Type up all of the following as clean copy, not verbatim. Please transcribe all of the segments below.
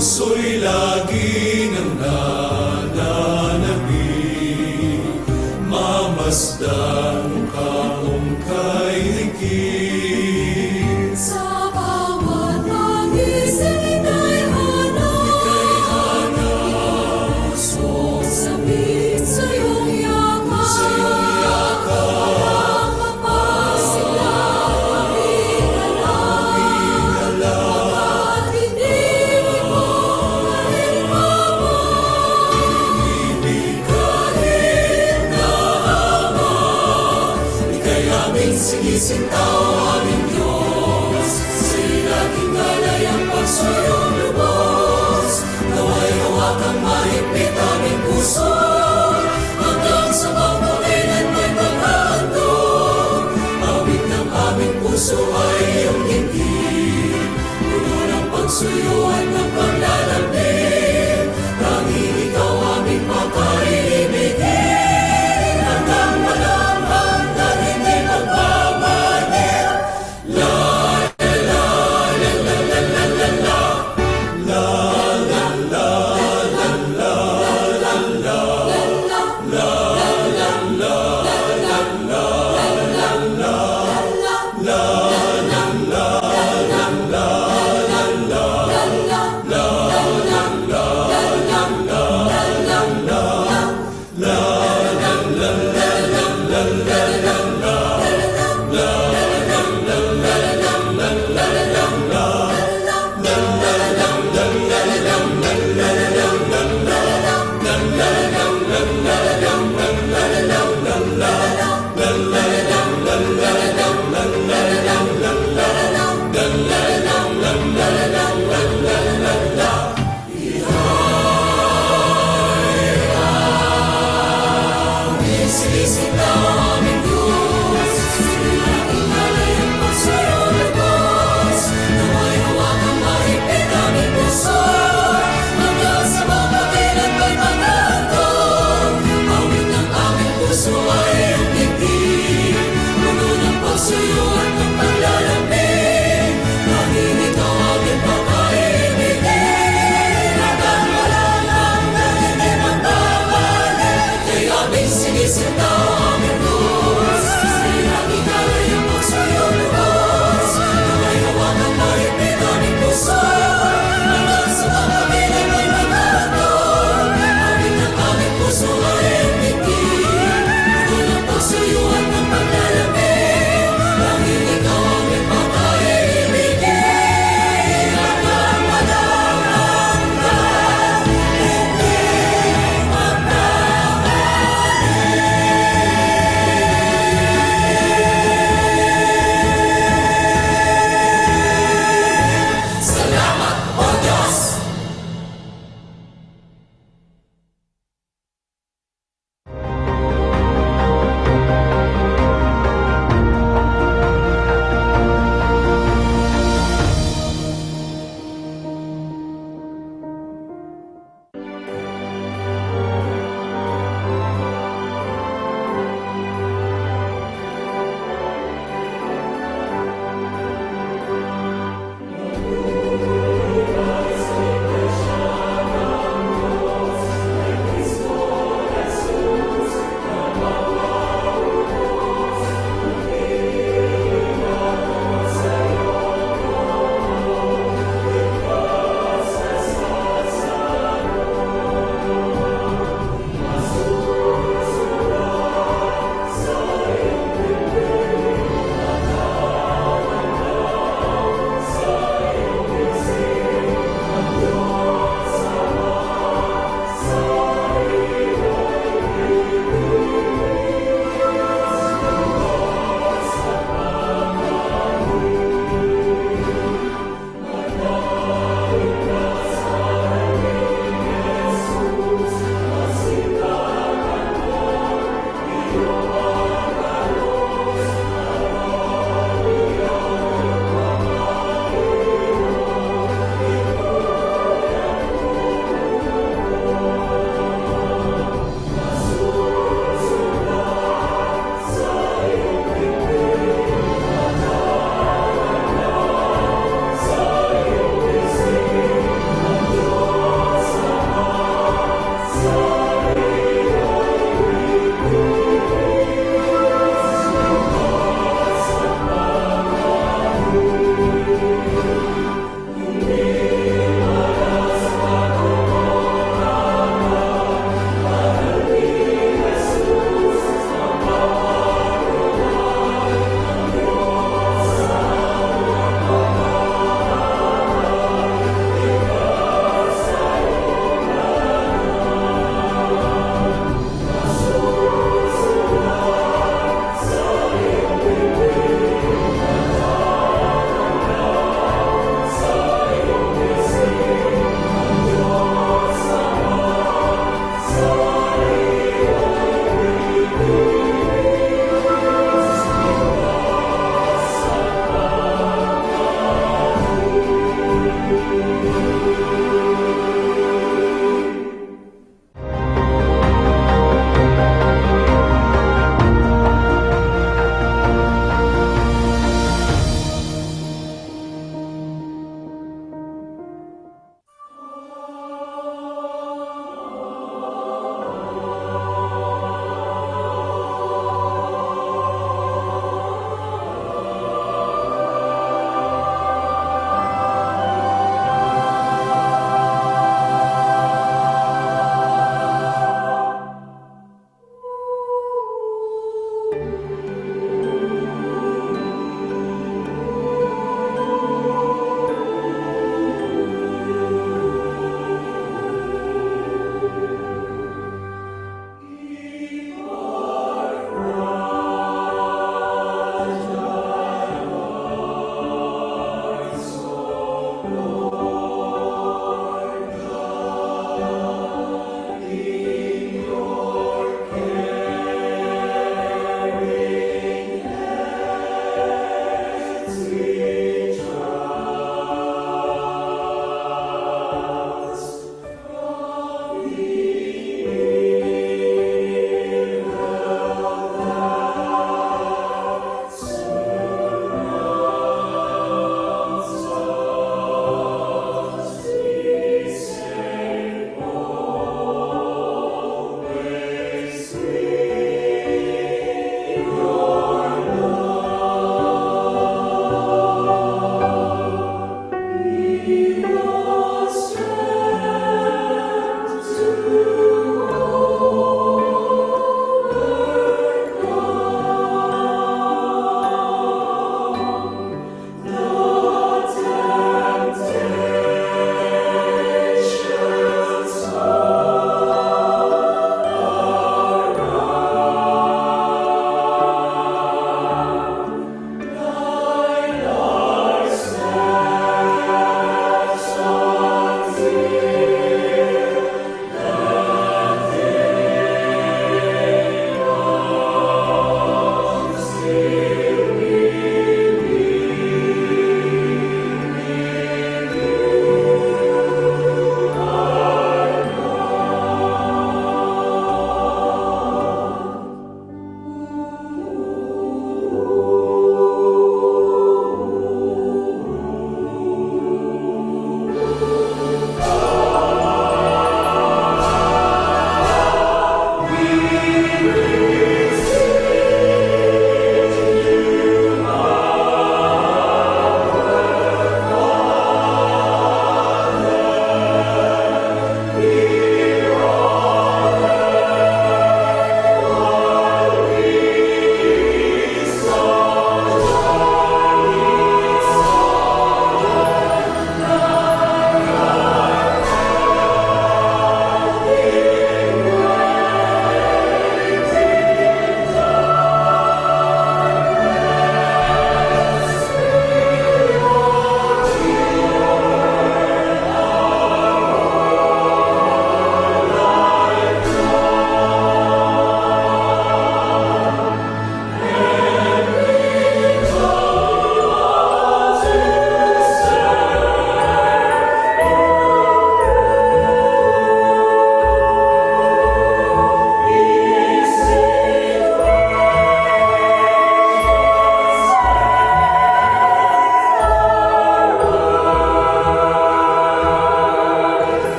puso'y lagi nang nananabik, mamasdan ka kung kay higit. Sa bawat pagising ika'y hanap, pusong sabik sa iyong yakap, mapasiglang pagkalat, hindi mo mahimpapang. Kahit na Ama, ika'y aming sinisintao, aming Diyos. Sa'yo'y laging alay ang pagsuyong lubos. Nawa'y hawakang mahigpit aming puso, hanggang sa mamulinan may paghahandog. Awit ng aming puso ay iyong dinggin, puno ng pagsuyo at ng paglalambing. Tanging ikaw aming makaibigin, hanggang walang hanggan hindi magbabalik. La la la la la la la la.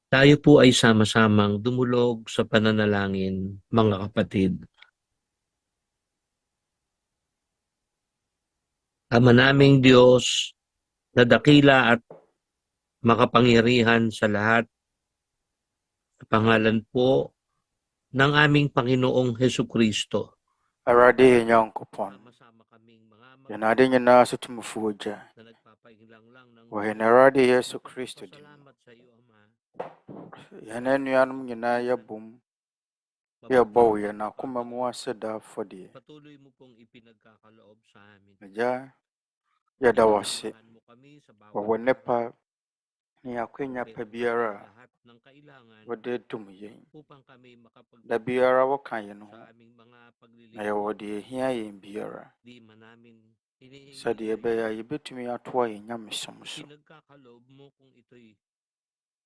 Tayo po ay sama-samang dumulog sa pananalangin, mga kapatid. Ama naming Diyos, na dakila at makapangyarihan sa lahat, sa pangalan po ng aming Panginoong Hesukristo. Arade Nyankopon, Sama-sama kaming mga yanade nyina sa tumufuja. na nagpapahinlang lang ng Wahenarade Yesu Kristo din. salamat sa iyo, Ama. Yanan yanum nyina yabum, yabaw yana kumamuwa sa da fodi. Patuloy mo pong ipinagkakaloob sa amin. Naja, yadawase, Samahan mo kami sa bawat wawone araw. pa, niya kwinya pa biara, Lahat ng kailangan wade tumuyin. upang kami Da biara makapagpapalagay wakayin ho, sa aming mga na paglilingkod. yawade hiya yin biara. Di man namin hinihingi Sa di ebaya yibitumi atwa yin nyamisamuso. pinagkakaloob mo kung ito'y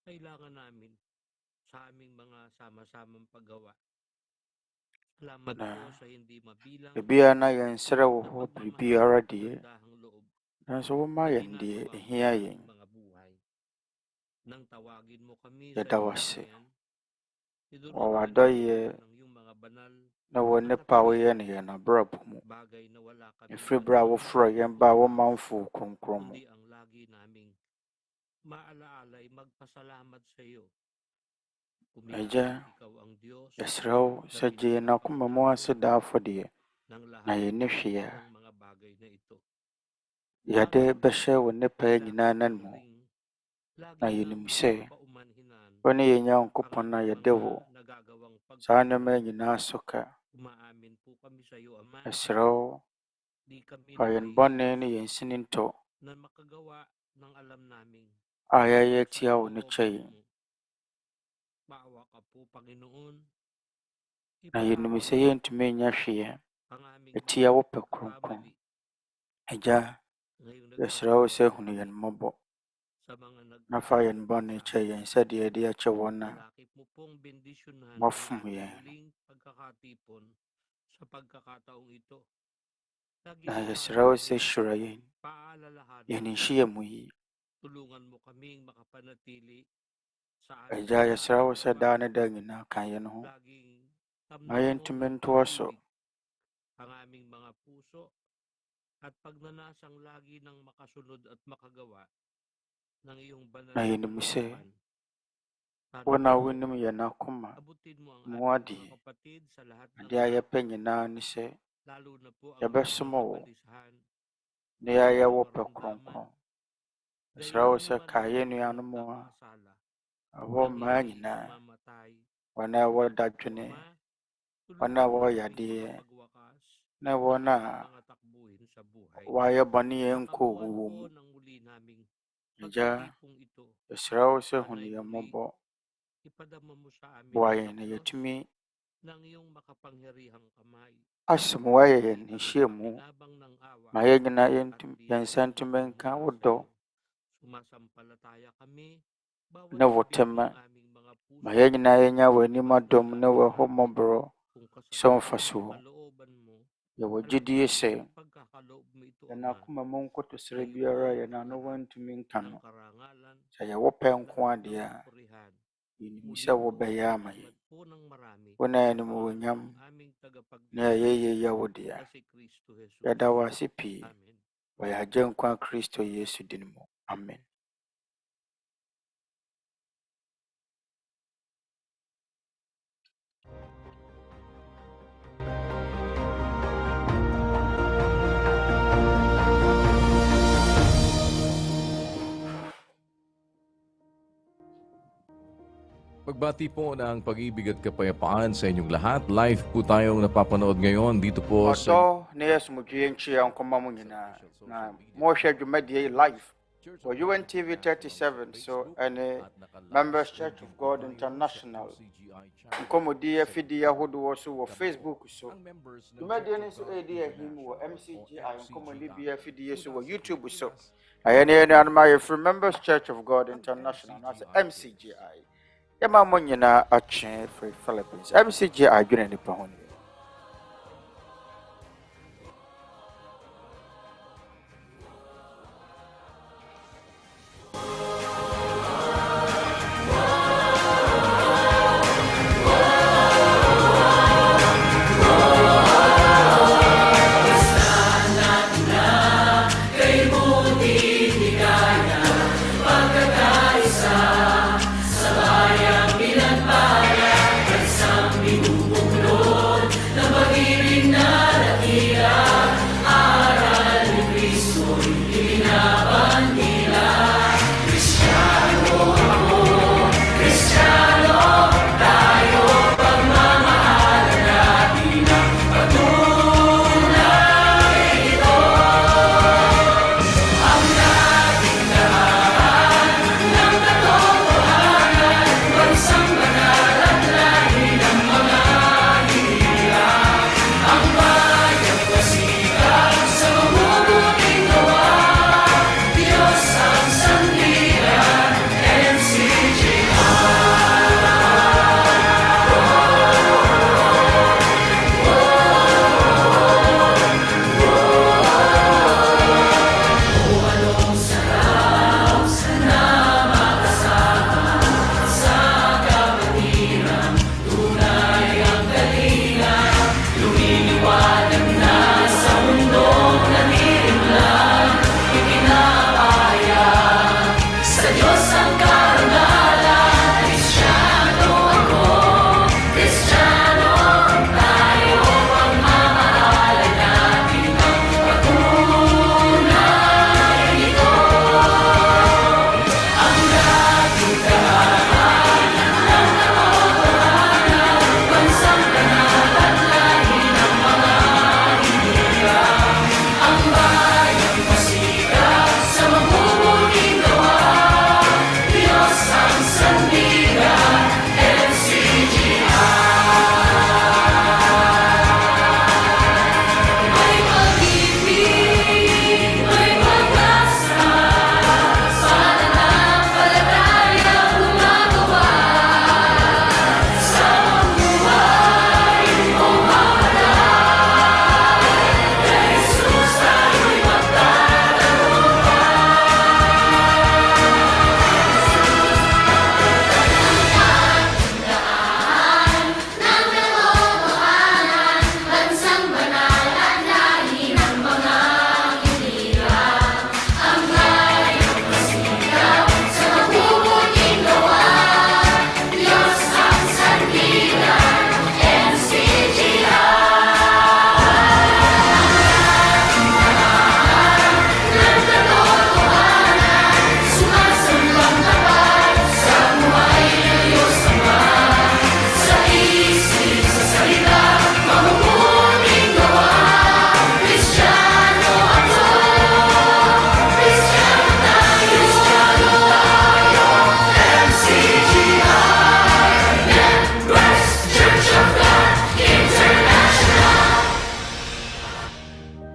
kailangan namin sa aming mga sama-samang paggawa. Salamat Na, po sa hindi mabilang Ibiya na yan sira wo ho pagmamahal biara at di, kagandahang loob na so wamayan di ginagawa mo hiya sa yin. aming mga buhay. Nang tawagin mo kami sa iyong Yadawase, bayan, idulog wawadoye, ng iyong mga banal na wone pawe yan yan na brabu mo. bagay na wala kami Ifri bravo fro yan ba wo manfu kronkron mo. kundi ang lagi naming maalaalay magpasalamat sa iyo. Aja, Ikaw ang Diyos yasraw sa je na kumamuwa sa da fodi ng lahat na yinishiya. ng mga bagay na ito. Yade bashe wone pa nyinanan mo na yinimse. Wani yenya kupon na yadewo. Sana me nyinasuka. Umaamin po kami sa iyo, Ama. Yasraw Di kami payan bone ni yensininto. na makagawa ng alam namin. Ayaye tiya wone chay. Maawa ka po, Panginoon. Na yinimse yen tume nyashiya. Ang aming Etiya wo pe kronkron. pagkakamali Aja, ngayong yasraw se nagkakataon hunu yan mobo. sa mga Na fayan bone chay yan sa diya diya chawana. Lakip mo pong bendisyonan Mafum ang yan. muling pagkakatipon sa pagkakataong ito. Na yasraw se shurayin. Paalalahanan, Yanishiya muyi. tulungan mo kaming makapanatili sa Aja yasraw sa dana dangina kayan ho. laging Ayan tumentuaso. ang aming mga puso at pagnanasang lagi ng makasunod at makagawa ng iyong banal Na yinimse. Wana winim yana kuma. abutin mo ang Muadi. ating mga kapatid sa lahat ng Adiaya penye na nise. lalo na po ang Yabesumo. balisahan. Niyaya wo pe kronkron. Yasraw sa kayen yanu mo. Awo manyina. Wana wo dajune. Wana wo yadiye. Na wana. Waya bani yenko wumu. Aja. Yasraw sa huni yamobo. Ipadama mo sa amin Waya na yatumi. ng iyong makapangyarihang kamay. Asimu waya yen nishimu. Labang ng awa. Maya gina yan sentiment ka wudo. Sumasampalataya kami. Bawat Na wotema. ng aming mga puso. Maya gina yenya weni madom na wa homo bro. Kung Som kasama fasu. kalooban mo. Yawa gyedie se. Pagkakaloob mo ito, Yana Ama, kuma mungu to sere biara yana no wantumi ng nkano. karangalan, Sa yawo pe nkwa ng dia. purihan. Inimisa wo bayama yi. Salamat po ng marami. Wana yani mu nyam. Aming Na yeye yawo dia. na si Kristo Jesus. Yadawa sipi. Amen. Waya jen kwa Kristo Yesu dinimo. Amen. Pagbati po ng pag-ibig at kapayapaan sa inyong lahat. Live po tayong napapanood ngayon dito po sa Oto ne yesu mudwenchi ya nkoma mu nyina. Na mo hwe dwumadie live. For UNTV 37 so any Members Church of God International. Nkomodi afidi ahodo so wo Facebook so. Dwumadie ne so edi ahim wo MCGI nkomodi bi afidi so wo YouTube so. Ayene ne anma ye from Members Church of God International na MCGI. Yama mo nyina atwe for Philippines. MCGI adwene nipa ho ne.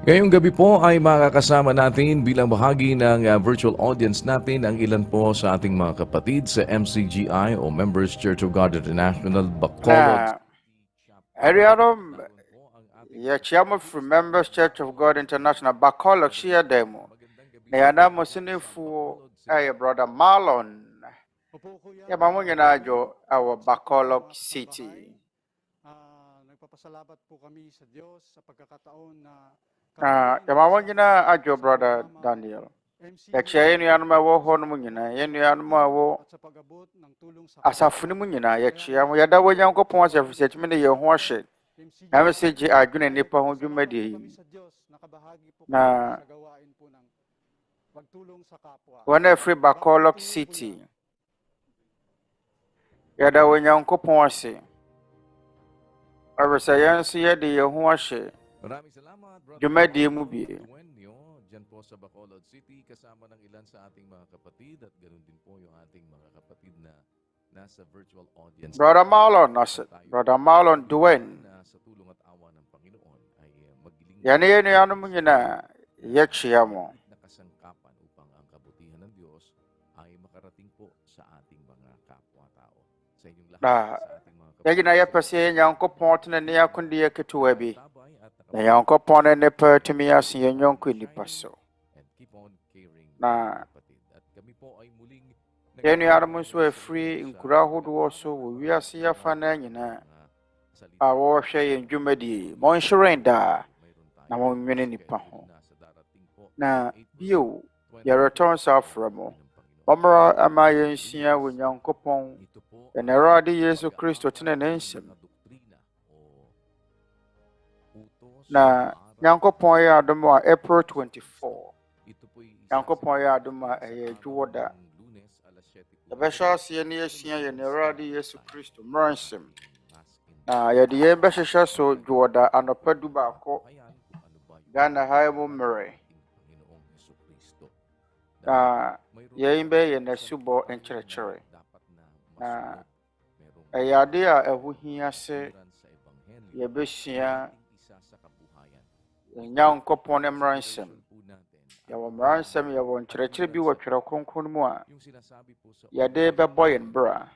Ngayong gabi po ay makakasama natin bilang bahagi ng virtual audience natin ang ilan po sa ating mga kapatid sa MCGI o Members Church of God International, Bacolod. Arianom, Yachiyamo from Members Church of God International, Bacolod, Shia Demo. Nayana Musinifu, Brother Marlon. Mamunga na jo, our Bacolod City. Nagpapasalamat po kami sa Diyos sa pagkakataon na Mamunga na ajo, Brother Daniel. Yachiya yenu yanu mawo hono mungina, yenu yanu mawo asafuni mungina, yachiya mo yada wo nyanko pon asafisi chimene ye ho ahye. MCGI Dwene Nnipa ho dwumadie. Na wana free Bacolod City. Yada wo nyanko pon ase. Abisa yansi yade ye ho ahye. Maraming salamat, Brother Dwumadie mu bi. Diyan po sa Bacolod City, kasama ng ilan sa ating mga kapatid at ganoon din po yung ating mga kapatid na nasa virtual audience. Brother Marlon Dwene. Sa tulong at awa ng Panginoon ay magiling Yanu mungina, yachiya mo. nakasangkapan upang ang kabutihan ng Diyos ay makarating po sa ating mga kapwa-tao. Sa inyong lahat, sa ating mga kapatid. Yagina yapase nyanko pon tene ne yakundi yeketuwa bi. Na yanko pon ne pa tumi asin yonko Nnipa so. Na yenu yaramu so free nkura hodo so wo wiase yafa na nyina. A wo hwe yen dwumadie. Mon shirenda na mon nwene Nnipa ho. Na bio ya return safra mo. Omra ama yensia wo Nyankopon. Enera Yesu Kristo tene ne nsɛm. Na Nyankopon ya adom a April 24. Nyankopon ya adom a dwuwada. Yɛbɛhyɛ aseɛ ne yɛsua yɛn Awurade Yesu Kristo mmara nsɛm. Na yɛde yɛn bɛhyehyɛ so dwuwada anɔpa du baako. Ghana ha mu mmerɛ. Na yɛn bɛyɛ n'asubɔ nkyerɛkyerɛ. Na ɛyɛ ade a ɛho hia sɛ yɛbɛsua Nyankopɔn ne mmara nsɛm. Yɛwɔ mmara nsɛm yɛwɔ nkyerɛkyerɛ bi wɔ twerɛ kronkron mu a yɛde bɛbɔ yɛn bra.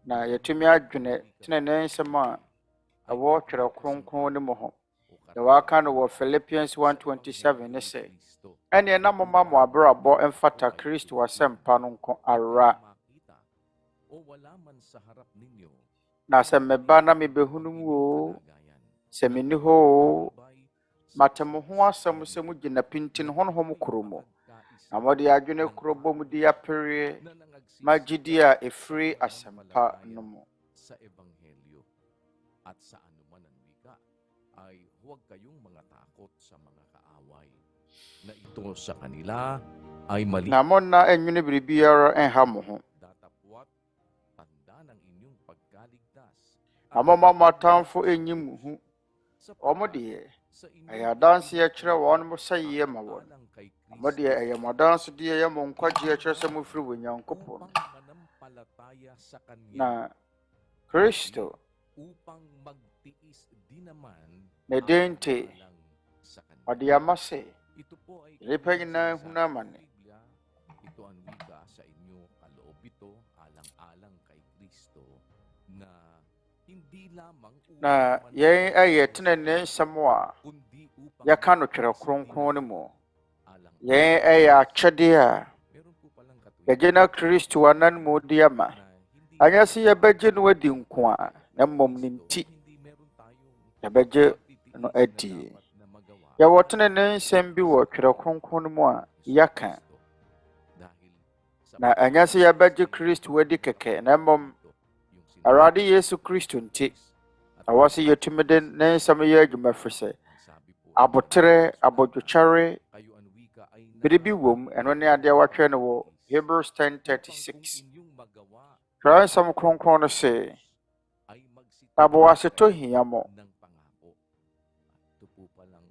Na yɛtumi adwene tenene nsɛm a ɛwɔ twerɛ kronkron no mu ho. Yɛwɔ aka no wɔ Philippians 1:27 ne sɛ ɛneɛ na moma mo abrabɔ mfata Kristo asɛmpa no nko ara. Na sɛ meba na mebɛhunu mu o, sɛ menni hɔ o, mate mo ho asɛm sɛ mo gyina pintin honhom koro mu. Na mode adwene koro bɔ mu di apere ma gyedie a ɛfiri asɛmpa no mu. Sa ebanghelyo at sa anuman ang wika ay huwag kayong mga takot sa mga kaaway na ito sa kanila ay mali. Na mo na enwene biribiara enha mo ho. Datapwat tanda ng inyong pagkaligtas. Amo matamfo enyi mu hu. Omo de ɛyɛ adanse kyerɛ wɔn mo sɛ yie ma wɔn. Ɔmo deɛ ɛyɛ mo adanse deɛ ɛyɛ mo nkwagye kyerɛ sɛ mo firi wɔ Nyankopɔn. Na Kristo upang magtiis din naman ne din nti ɔde ama sɛ ito po ay nnipa nyinaa hunu amane. ito ang wika sa inyo kaloob ito alang-alang kay Kristo na hindi lamang Na yɛn ɛyɛ tenene nsɛm a kundi upang yɛka no twerɛ kronkron no mu. Yɛn ɛyɛ akyɛdeɛ a meron po palang katuwiran yɛgye na Kristo anan mu di ama. Anyɛ sɛ yɛbɛgye no adi nko a, na mmom ne nti hindi meron tayong yɛbɛgye no adi. na magawa Yɛwɔ tenene nsɛm bi wɔ twerɛ kronkron no mu a yɛka. dahil sa Na ɛnyɛ sɛ yɛbɛgye Kristo adi kɛkɛ, na mmom Awurade Yesu Kristo nti ɛwɔ sɛ yɛtumi de ne nsɛm yɛ adwuma firi sɛ sabi po abotere, abodwotware, kayo ang wika ay biribi wom, ɛno ne adeɛ wɔatwerɛ no wɔ Hebrews 10:36. inyong magawa Twerɛ nsɛm kronkron no sɛ, ay magsita aboasetɔ hia mo. ng pangako. Ito po palang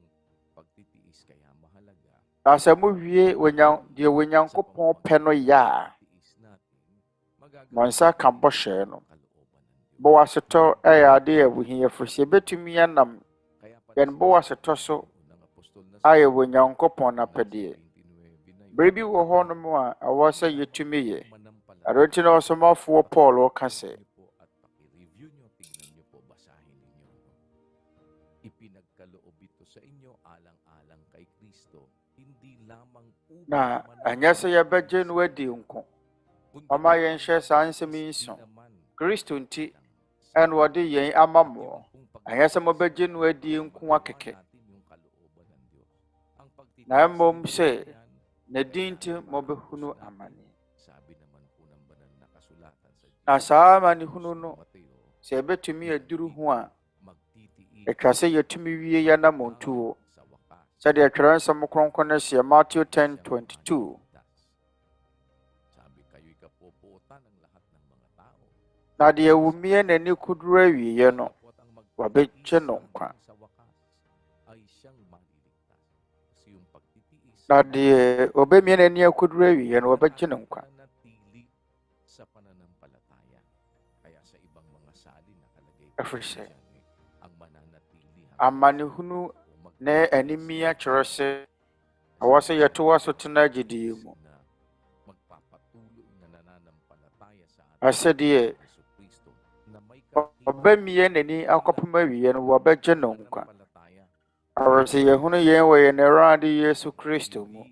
pagtitiis kaya mahalaga. Na sɛ mowie deɛ Onyankopɔn pɛ no yɛ a, Tiis natin mo nsa ka bɔhyɛ no. kalooban ng Diyos. Boasetɔ ɛyɛ ade a ɛho hia firi sɛ yɛbɛtumi anam Kaya pala yɛn boasetɔ so ng apostol ayɛ wɔ Nyankopɔn n'apɛdeɛ. Bere bi wɔ hɔnom a ɛwɔ sɛ yɛtumi yɛ. Ɛno nti na ɔsomafoɔ Paul ɔka sɛ, na ɛnyɛ sɛ yɛbɛgye no adi nko. Ɔma yɛnhyɛ saa nsɛm yi nso. Kristo nti ɛna ɔde yɛn ama mo. Ɛnyɛ sɛ mobɛgye no adi nko akɛkɛ. Na mmom sɛ ne din nti mobɛhunu amane. Na saa amanehunu no, sɛ yɛbɛtumi aduru ho a, ɛtwa sɛ yɛtumi wie yɛnamontuo. Sɛdeɛ twerɛ nsɛm kronkron no hyɛ Matthew 10:22. Na deɛ wumie n'ani koduru awieɛ no, wabɛgye no nkwa. Na deɛ obɛmie n'ani akoduru awieɛ no, wabɛgye no nkwa. Ɛfiri sɛ, amanehunu na animi akyerɛ sɛ ɛwɔ sɛ yɛtoa so tena gyedie mu. Asɛdeɛ ɔbɛmie n'ani akɔpem awieɛ no, wɔbɛgye no nkwa. Ɛwɔ sɛ yɛhunu yɛn wɔ yɛn Awurade Yesu Kristo mu.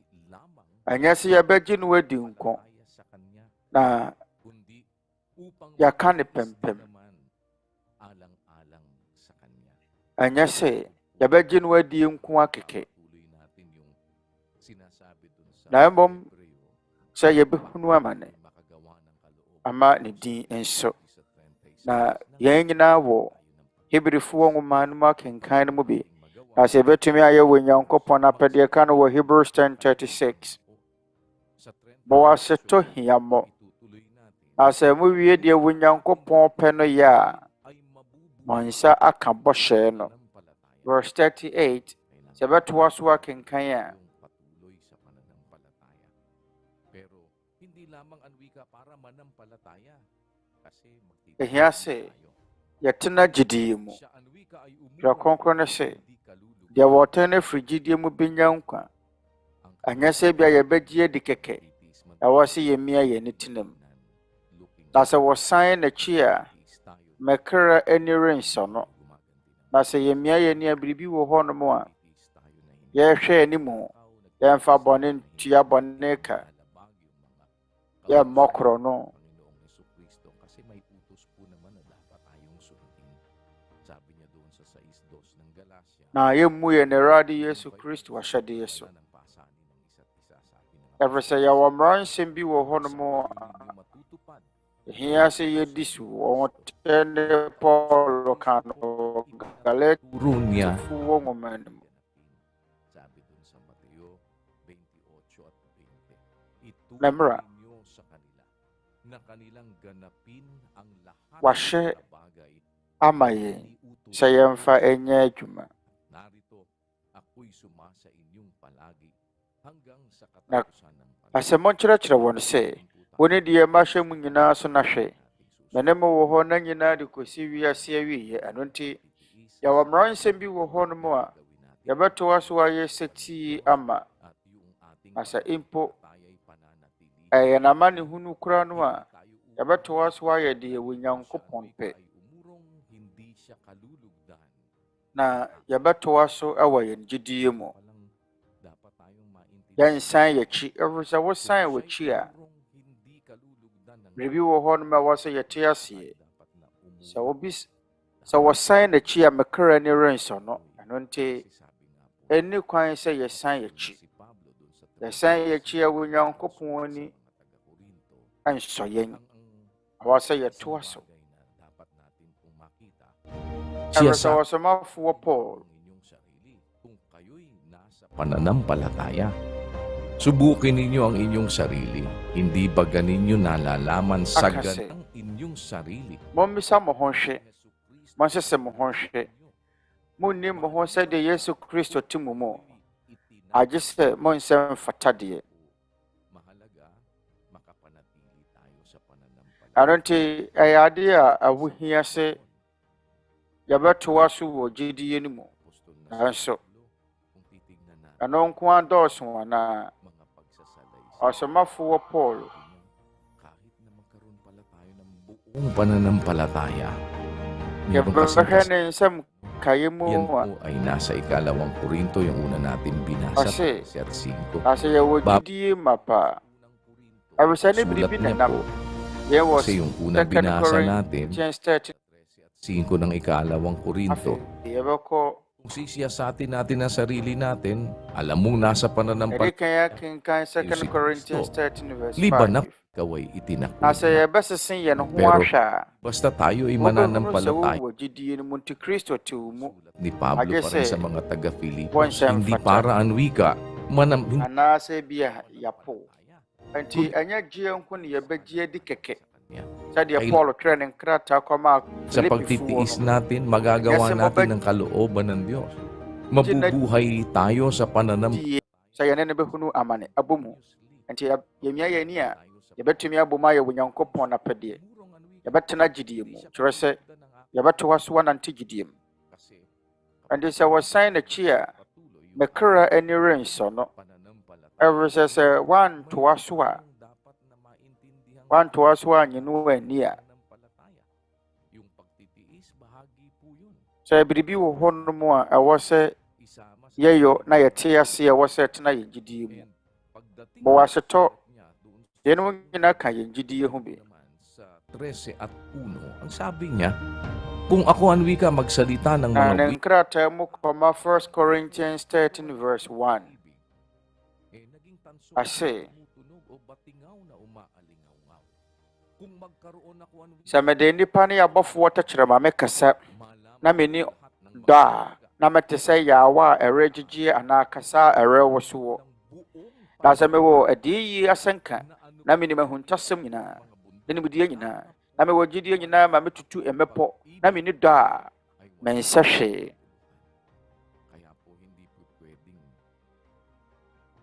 Ɛnyɛ sɛ yɛbɛgye no adi nko, na yɛaka ne pɛmpɛm. Ɛnyɛ sɛ yɛbɛgye no adi nko akɛkɛ. Na mmom sɛ yɛbɛhunu amane ama ne din nso. Na yɛn nyinaa wɔ Hebrifoɔ nwuma no mu akenkan no mu bi. Na sɛ yɛbɛtumi ayɛ wɔ Nyankopɔn apɛdeɛ ka no wɔ Hebrews 10:36. Ma wɔasetɔ hiammɔ. Na sɛ mowie deɛ wɔ Nyankopɔn pɛ no yɛ a, mo nsa aka bɔhyɛ no. Verse 38. Sɛ yɛbɛtoa so akenkan a, ɛhia sɛ yɛtena gyedie mu. Twerɛ kronkron no sɛ, deɛ wɔtɛn no firi gyedie mu bɛnya nkwa. Ɛnyɛ sɛ bia yɛbɛgye adi kɛkɛ, ɛwɔ sɛ yɛmmia yɛn tena mu. Na sɛ wɔsan n'akyi a, mɛkra ani rensɔ no. Na sɛ yɛmmia yɛn a biribi wɔ hɔnom a, yɛhwɛ anim, yɛmfa bɔne ntua bɔne ka. Yɛmmɔ korɔno. Na yɛmmu yɛn Awurade Yesu Kristo ahyɛdeɛ so. Ɛfiri sɛ yɛwɔ mmara nsɛm bi wɔ hɔnom a ɛhia sɛ yɛdi so. Wɔn ne Paul ka no Galatifoɔ nwoma no mu. Na mmara wahyɛ ama yɛn sɛ yɛmfa ɛnyɛ adwuma. Na asɛm nkyerɛkyerɛ wɔn sɛ, wɔne deɛ mahyɛ mu nyinaa so na hwɛ. Mene mo wɔ hɔ na nyinaa de kɔsi wiase awieɛ. Ɛno nti, yɛwɔ mmara nsɛm bi wɔ hɔnom a yɛbɛtoa so ayɛ sɛ tii ama. Na sɛ mpo ɛyɛ n'amanehunu kora no a, yɛbɛtoa so ayɛ deɛ wɔ Nyankopɔn pɛ. Na yɛbɛtoa so ɛwɔ yɛn gyedie mu. Yɛnsan yɛkyi. Ɛfiri sɛ wosan w'akyi a, biribi wɔ hɔnom a ɛwɔ sɛ yɛte aseɛ. Sɛ wɔsan n'akyi a mɛkra ani rensɔ no. Ɛno nti, ɛnni kwan sɛ yɛsan yɛkyi. Yɛsan yɛkyi a wɔ Nyankopɔn ani ɛnsɔ yɛn. Ɛwɔ sɛ yɛtoa so. Ɛfiri sɛ ɔsomafoɔ Paul pananampalataya. Subukin ninyo ang inyong sarili. Hindi ba ganinyo nalalaman sa ganang inyong sarili? Mommisa mo ho hwɛ. Monsese mo ho hwɛ. Munni mo ho sɛdeɛ Yesu Kristo te mo mu. Agye sɛ monsɛ mfata deɛ. Ɛno nti, ɛyɛ adeɛ a ɛho sɛ yɛbɛtoa so wɔ gyedie no mu. Nanso, ano nko adɔɔso ana mga pagsasalaysay. ɔsomafoɔ Paul Kahit na magkaroon pala tayo ng buong pananampalataya, meron kasing yɛbɛhwɛ ne nsɛm kaeɛ yan mu po a ay nasa 2 Korinto, yung una natin binasa, Kasi, 13 na sɛ yɛwɔ gyidie ma pa ɛwesɛ ne Sulat biribi niya nenam po, yɛwɔ kasi yung unang 2 binasa natin, Corinthians 13 5 ng 2 Korinto, afei yɛbɛkɔ kung sisiyasatin natin ang sarili natin, alam mong nasa ɛde pananampalataya, kan yɛkenkan si 2 Corinthians Kristo. 13 verse Liban na 5 ikaw ay na itinakbo sɛ na. yɛbɛsese yɛn ho Pero, ahwɛ a basta tayo ay wobɛhunu sɛ mananampalataya, wowɔ gyidie no mu nti Kristo te wo mu ni Pablo Agye pa rin sɛ, sa mga taga-Filipos, wɔn nsɛm hindi fata. para ang wika, anaasɛ bi a yɛapo nti ɛnyɛ gyeɛ nko ne yɛbɛgye adi kɛkɛ sɛdeɛ Ay- Paul twerɛ ne nkrataa kɔma Sa Filipifoɔ pagtitiis no natin, magagawa Kasi natin mabag- ng kalooban ng Diyos. Mabubuhay tayo sa pananampalataya. die sɛ yɛne no bɛhunu amane abɔ mu nti yɛmia yɛni a yɛbɛtumi abɔ mu ayɛ Onyankopɔn n'apɛdeɛ yɛbɛtena gyidie mu kyerɛ sɛ yɛbɛtoa so anante gyidie mu nti sɛ wɔsan n'akyi a me kra ani rensɔ no ɛwere sɛ woantoa so a annye no ani a sɛ biribi wɔ hɔ no mu a ɛwɔ sɛ yɛyɔ na yɛte ase a ɛwɔ sɛ ɛtena yɛn gyidie mu bɔ wɔ asetɔ yɛnom nyinaa ka yɛn gyidie ho bi Sa 13 at 1, ang sabi niya, kung ako ang wika magsalita ng na mga ne wika, nkrataa mu kɔma 1 Corinthians 13 verse 1 naging tanso ase tumutunog o batingaw na umaalingaw. Kung magkaroon ako ang wika, sɛ mede nnipa ne abɔfoɔ tɛkyerɛma mekasa malaman na menni lahat ng dɔ a na mete sɛ yaawa a ɛrɛ gyegye anaa kasa a ɛrɛ wosoɔ na sɛ mewɔ adiyiyi asɛnka na menim ahuntasɛm nyinaa ne nimdeɛ nyinaa na mewɔ gyidie nyinaa ma metutu mmepɔ na menni dɔ a mensɛ hwee Kaya po hindi po pwedeng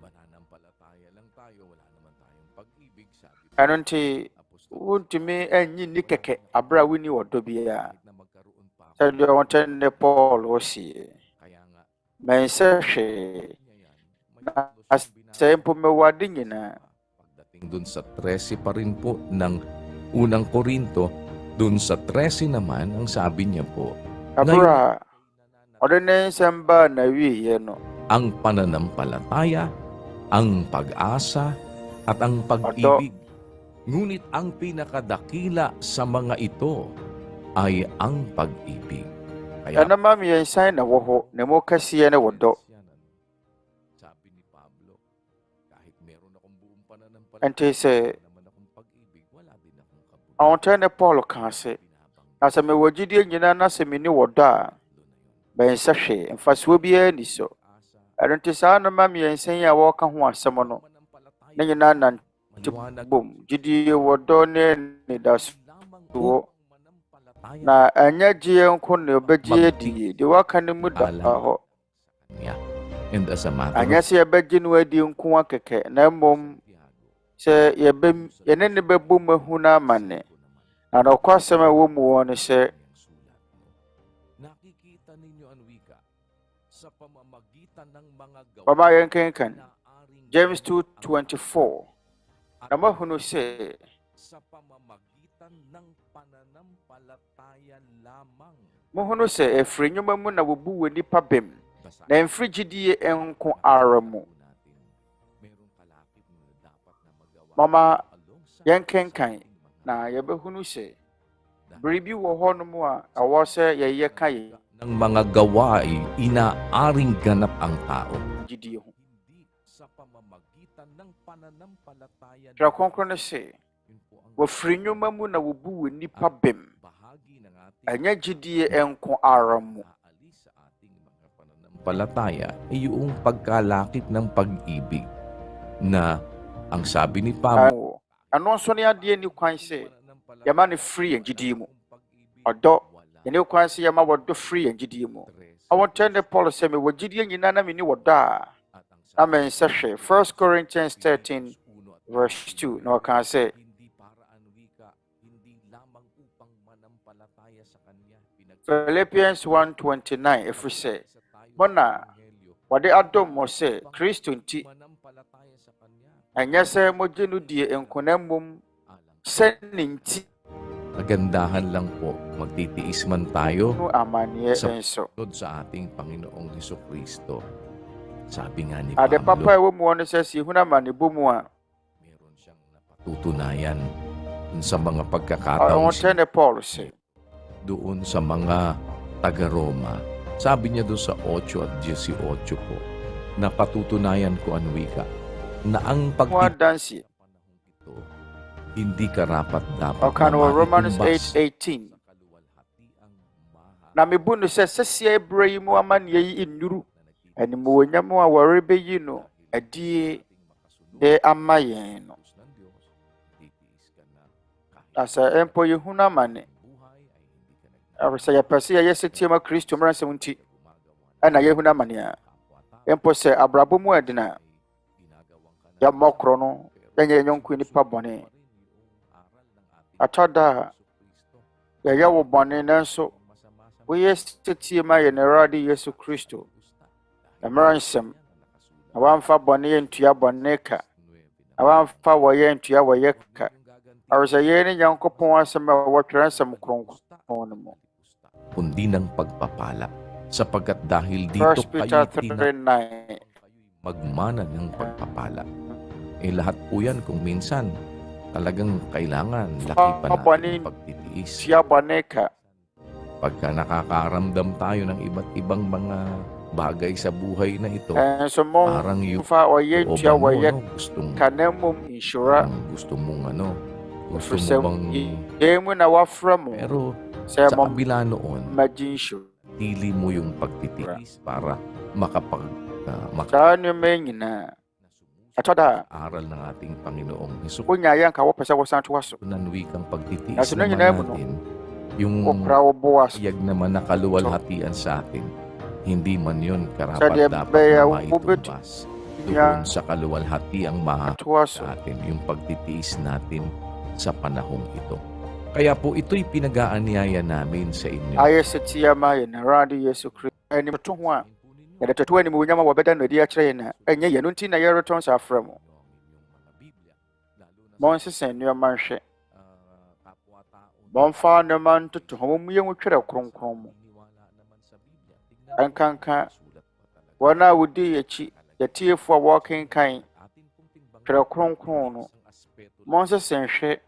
mananampalataya lang tayo, wala naman tayong pag-ibig, sabi po ɛno nti Apostol wontumi anyi nni kɛkɛ aberɛ a wonni wɔdɔ biara kahit na magkaroon pa ako. sɛdeɛ wɔntɛ ne Paul wɔsie Kaya nga, mensɛ hwee niya yan, may na tatlo siyang sɛ mpo mewɔ ade nyinaa Pagdating dun sa 13 pa rin po ng unang Korinto, dun sa 13 naman, ang sabi niya po, aberɛ a ɔde ne nsɛm baa na wieɛ no ang pananampalataya, ang pag-asa, at ang pag-ibig. Ngunit ang pinakadakila sa mga ito ay ang pag-ibig. ɛnoma mmiɛnsa na wɔ hɔ na mu kɛseɛ ne wɔ dɔ Sabi ni Pablo, kahit meron akong buong pananampalataya, ɛnti sɛ naman akong pag-ibig, wala din akong kabutihan. ɔntɛ ne Paul kaa sɛ na sɛ mewɔ gyidie nyinaa na sɛ menni wɔ dɔ a bɛnsɛ hwee mfasoɔ biara nni so ɛno nti saa nnoma mmiɛnsa yi a wɔreka ho asɛm no ne nyinaa nante bom gyidie wɔ dɔ ne anidasoɔ na ɛnyɛ gyeɛ nko na ɔbɛgye adie deɛ waka no mu da hɔ And as a matter anyɛ of sɛ yɛbɛgye no adi nko akɛkɛ na mmom sɛ yɛne ne bɛbɔ mu ahu no amane na nɔkwasɛm a ɛwɔ mu wɔ no sɛ nakikita ninyo ang wika sa pamamagitan ng mga gawa baba yɛnkenkan na aring James 2:24 na mahunu sɛ sa pamamagitan ng pananampalataya lamang. mohunu sɛ ɛfiri nnwuma mu na wɔbu wɔ nnipa bem Basahin na ɛmfiri gyidie nko ara mu natin. Merong kalakip na dapat na magawa mama alongside yɛnkenkan sa ating mga na yɛbɛhunu sɛ biribi wɔ hɔnom a ɛwɔ sɛ yɛyɛ ka yɛ ng mga gawa ay inaaring ganap ang tao. gyidie ho Hindi sa pamamagitan ng pananampalataya twerɛ kronkron no sɛ Yun po ang wɔfiri nnwuma mu na wɔbu wɔ nnipa bem bahagi ng ating ɛnyɛ gyidie nko ara mu aalis sa ating mga pananampalataya ay yung pagkalakip ng pag-ibig na ang sabi ni Pablo, ɛno nso ne adeɛ ni kwan sɛ yɛma no firi yɛn gyidie mu ɔdɔ yɛne kwan sɛ yɛma wɔdɔ firi yɛn gyidie mu awɔntɛ ne Paul sɛ mewɔ gyidie nyinaa na menni wɔdɔ a na mensɛ hwɛ 1 Corinthians 13 verse 2 na ɔkaa sɛ hindi para ang wika, hindi lamang upang manampalataya sa Kanya. Philippians 1:29 ɛfiri sɛ mo na wɔde adom mo sɛ Kristo nti Manampalataya sa Kanya. ɛnyɛ sɛ mogye no die nkona mmom sɛ ne nti Kagandahan lang po, magtitiis man tayo no amanneɛ sa nso. pagsunod sa ating Panginoong Hesukristo. Sabi nga ni Ade papa Pablo, a ɛwɔ mu hɔ no sɛ sɛ yɛhunu amanebɔ mu a meron siyang napatutunayan dun sa mga pagkakataong ɔwɔtɛ ne Paul sɛ doon sa mga taga-Roma. Sabi niya doon sa 8 at 18 po, napatutunayan ko ang wika na ang mo pagtitiis adanseɛ. ito, hindi karapat-dapat Ɔka no wɔ Romans maitumbas 8:18 sa kaluwalhatiang mahal na mebu no sɛ sɛsia berɛ yi mu amanneɛ yi nnuru animuonyam a wɔrebɛyi no adie de ama yɛn no. Na sɛ mpo yɛhunu amane sɛ yɛpɛ sɛ yɛyɛ sɛtie ma Kristo mmaransɛm nti ɛna yɛhunu amane a mpo sɛ abrabɔ mu adina a yɛmmɔ korɔ no yɛnyɛ yɛnyɔnko nnipa bɔne. Atɔ da a yɛyɛ wo bɔne nanso woyɛ sɛtie ma yɛn Awurade Yesu Kristo mmaransɛm na woamfa bɔne yɛ ntua bɔne ka na woamfa wɔyɛ ntua wɔyɛ ka. Awesɛ yɛn ne Nyankopɔn asɛm a wɔtwerɛ nsɛm kronkron no mu. kundi ng pagpapala, sapagkat dahil dito 1 Peter kayo 3:9 magmana ng pagpapala. Lahat po yan kung minsan talagang kailangan laki pa natin ang pagtitiis. tua bɔne ka. Pagka nakakaramdam tayo ng iba't ibang mga bagay sa buhay na ito, Nso mo parang yung mfa ɔyɛ ntua looban mo, wɔyɛ gustong, ka na mmom nhyira. gusto mong gusto Ɛfiri mo sɛ bang, yɛn mu na wɔafrɛ mo pero sɛ sa kabila noon, magye nhyira. pili mo yung pagtitiis para Saa nneɛma yi nyinaa ɛtɔ da a aral ng ating Panginoong Hesus. wonya yɛ nka wɔpɛ sɛ wɔsan toa so. Nanwikang pagtitiis Nasa naman nyinaa mo no, natin, yung wokora wo boa so. iyag naman na kaluwalhatian sa atin, hindi man yun Sa karapat-dapat diabaya, na maitumbas doon sa kaluwalhatiang toa so. sa atin, yung pagtitiis natin sa panahong ito. Kaya po ito'y pinag-aanyaya namin sa inyo. Ayɛ sɛ tia ma yɛn Awurade Yesu Kristo anim to ho a yɛde toto animuonyam a wɔbɛda no adi akyerɛ yɛn a ɛnyɛ yɛn nti na yɛretɔn sa afrɛ mo. Mɔnsesa nneɛma nhwɛ. Mɔmfa nneɛma ntoto ho mu yɛn twerɛ kronkron mu. Ɛnkanka wɔn a wodi akyi yɛtiefo a wɔkenkan twerɛ kronkron no. Mɔnsesa nhwɛ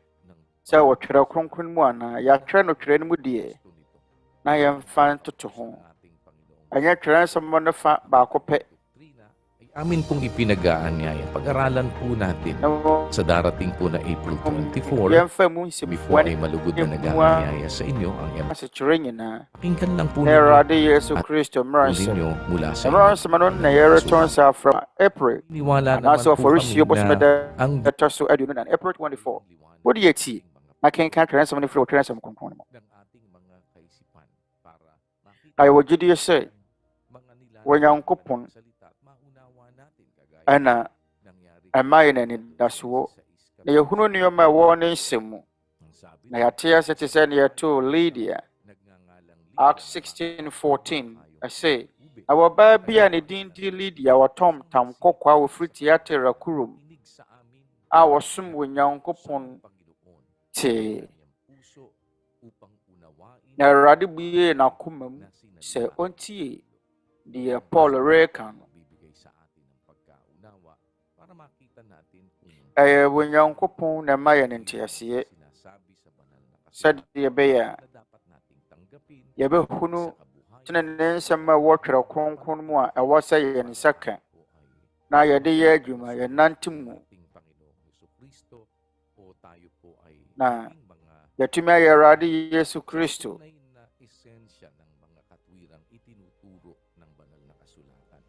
sɛ wɔtwerɛ kronkron mu anaa yɛatwerɛ no twerɛ no mu deɛ na yɛmfa ntoto ho. Ɛnyɛ twerɛ nsɛm no fa baako pɛ. Amin pong ipinag-aanyaya. Pag-aralan po natin sa darating po na April 24 Yɛmfa mu before ay nsimfuan malugod na nag-aanyaya sa inyo ang sa twerɛ nyinaa. pakinggan lang po Na ninyo Awurade Yesu Kristo po mmaransɛm. ninyo mula sa inyo. Mmaransɛm no na yɛretɔn sa afrɛ April. Niwala naman Anaasɛ po Oforisuo kami bosome na da ang ɛtɔ so aduonu nan April 24. Wode yɛtie na kenkan twerɛ nsɛm no firi wɔtwerɛ nsɛm kronkron no mu. ng ating mga kaisipan para makita Na yɛwɔ gyidie sɛ mga nila Onyankopɔn salita at maunawa natin kagaya ɛna nangyari ɛma yɛn anidasoɔ na yɛhunu nneɛma a ɛwɔ ne nsɛm mu. Na yɛate ase te sɛ ne yɛtoo Lydia Acts 16:14 ɛsɛ na wɔbaa bi a ne din di Lydia wɔtɔm tam kɔkɔɔ a wɔfiri Tiatira kurom a wɔsom Onyankopɔn tee. Na Awurade buee n'akoma mu sɛ ɔntie deɛ Paul reka no. Ɛyɛ Onyankopɔn na ɛma yɛn nteaseɛ sɛdeɛ ɛbɛyɛ a yɛbɛhunu tenenee nsɛm a ɛwɔ twerɛ kronkron mu a ɛwɔ sɛ yɛn nsa ka na yɛde yɛ adwuma yɛnante mu na yɛtumi ayɛ Awurade Yesu Kristo.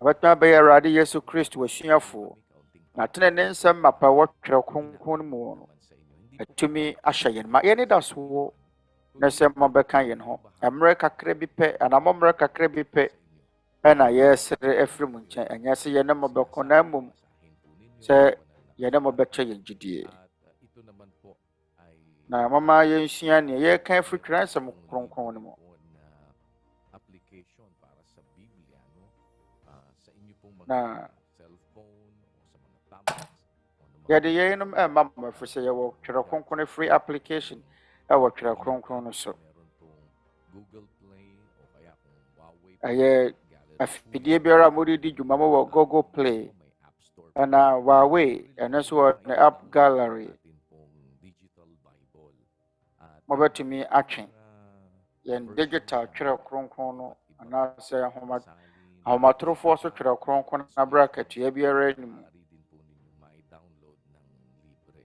Yɛbɛtumi abɛyɛ Awurade Yesu Kristo asuafoɔ na tenenee nsɛm mapa a ɛwɔ twerɛ kronkron mu no atumi ahyɛ yɛn ma yɛn anidasoɔ na sɛ mabɛka yɛn ho mmerɛ kakra bi pɛ anammɔmmerɛ kakra bi pɛ ɛna yɛsere afiri mu nkyɛn ɛnyɛ sɛ yɛne mɔbɛko na mmom sɛ yɛne mɔbɛkyɛ yɛn gyidie na mama yɛnsua nea yɛka afiri twerɛ nsɛm kronkron no mu. na cellphone o sa mga tablets o ng mga yɛde yɛnom ɛma mo ɛfiri sɛ yɛwɔ twerɛ kronkron free application ɛwɔ twerɛ kronkron no so. meron pong Google Play o kaya kung Huawei Ɛyɛ gallery afidie biara a modedi dwuma mo wɔ Google Play may App Store ɛna Huawei ɛno nso wɔ ne app gallery natin pong digital Bible at mobɛtumi atwe uh, yɛn digital twerɛ kronkron no anaasɛ salin ahomatorofoɔ so twerɛ kronkron na berɛ akatua biara anim. maaari din po ninyong mai-download ng libre.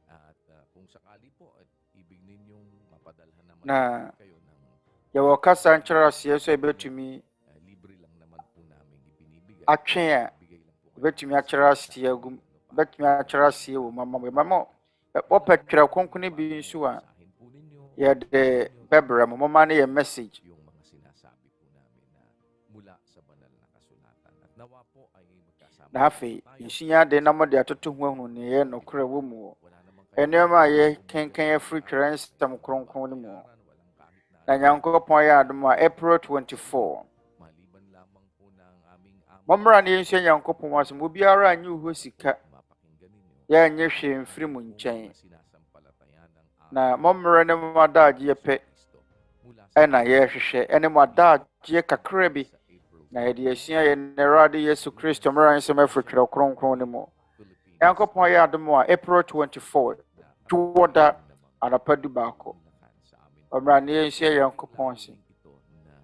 At kung sakali po at ibig ninyong mapadalhan naman Na kayo ng yɛwɔ kasa nkyerɛaseɛ so ɛbɛtumi libre lang naman po namin ibinibigay. atwe a Bigay lang po ɛbɛtumi akyerɛ aseɛ gu ɛbɛtumi akyerɛ aseɛ wɔ mama wɔpɛ twerɛ kronkron bi nso a basahin po ninyo yɛde bɛbrɛ mo mama no yɛ message yung mga sinasabi po namin na mula sa banal na kasulatan. At nawa po ay magkasama na afei yɛsua ade na mode atoto ho ahunu ne yɛ nokorɛ wɔ mu wɔ wala naman kayo ɛnneɛma a yɛkenkan afiri twerɛ nsɛm kronkron no mu wɔ. walang kahit Na Nyankopɔn yɛ adom a April 24 maliban lamang po ng aming amo mommra na yɛnsua Nyankopɔn asɛm obiara anyɛ wo hɔ sika mapakinggan ninyo yɛanyɛ hwee mfiri mu nkyɛn sinasampalatayan ng na mommra ne mo adagyeɛ pɛ Kristo mula sa ɛna yɛrehwehwɛ ɛne mo adagyeɛ kakra bi April na yɛde asua yɛn Awurade Yesu Kristo mmara nsɛm afiri twerɛ kronkron no mu. Philippines Nyankopɔn yɛ adom a April 24 tuwoda anɔpa dubaako lakan sa amin ɔmmra na yɛnsua Nyankopɔn ase. ito na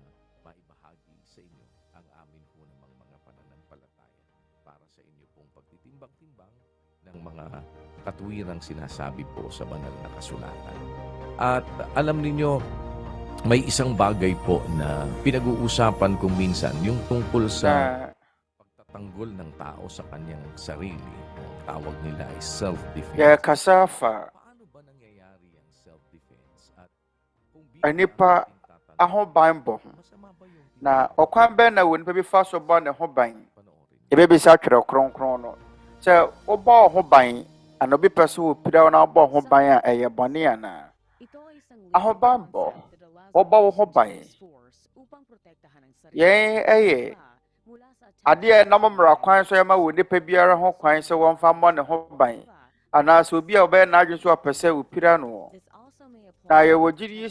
maibahagi sa inyo ang amin po namang mga pananampalataya para sa inyo pong pagtitimbang-timbang ng mga katuwirang sinasabi po sa banal na kasulatan. At alam ninyo, may isang bagay po na pinag-uusapan ko minsan, yung tungkol sa Na pagtatanggol ng tao sa kanyang sarili. Ang tawag nila ay self-defense. yɛkasa fa Paano ba nangyayari ang self-defense? At kung Nnipa ahoban bɔ ho. masama ba yung Na ɔkwan bɛn na wɔ nipa bi fa so bɔ ne ho ban panoorin? yɛbɛbisa twerɛ kronkron no sɛ wobɔ wo ho ban ana obi pɛ sɛ wɔpira wo na wobɔ wo ho ban a ɛyɛ bɔne anaa ahobanbɔ wobɔ wo ho ban yɛn ɛyɛ adeɛ a ɛnam mmara kwan so yɛma wɔ nipa biara ho kwan sɛ wɔmfa mmɔ ne ho ban anaasɛ obi a wɔbɛyɛ n'adwene so apɛ sɛ wɔpira no na yɛwɔ gyidie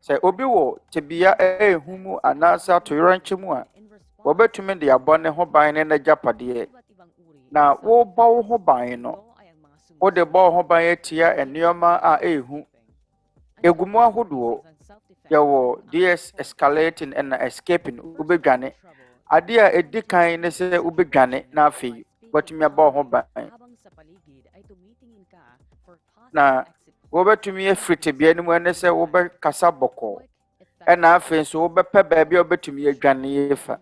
sɛ obi wɔ tebea ɛɛhu mu anaasɛ atoyerɛnkyɛ mu a wɔbɛtumi de abɔ ne ho ban ne n'agyapadeɛ na wobɔ wo ho ban no wode bɔ wo ho ban atia nneɛma a ɛɛhu egu mu ahodoɔ yɛwɔ DS escalating ɛna escaping wobɛdwane adeɛ a ɛdi kan ne sɛ wobɛdwane na afei wɔatumi abɔ wo ho ban na wobɛtumi afiri tebea no mu ɛne sɛ wobɛkasa bɔkɔɔ ɛna afei nso wobɛpɛ baabi a wobɛtumi adwane yɛfa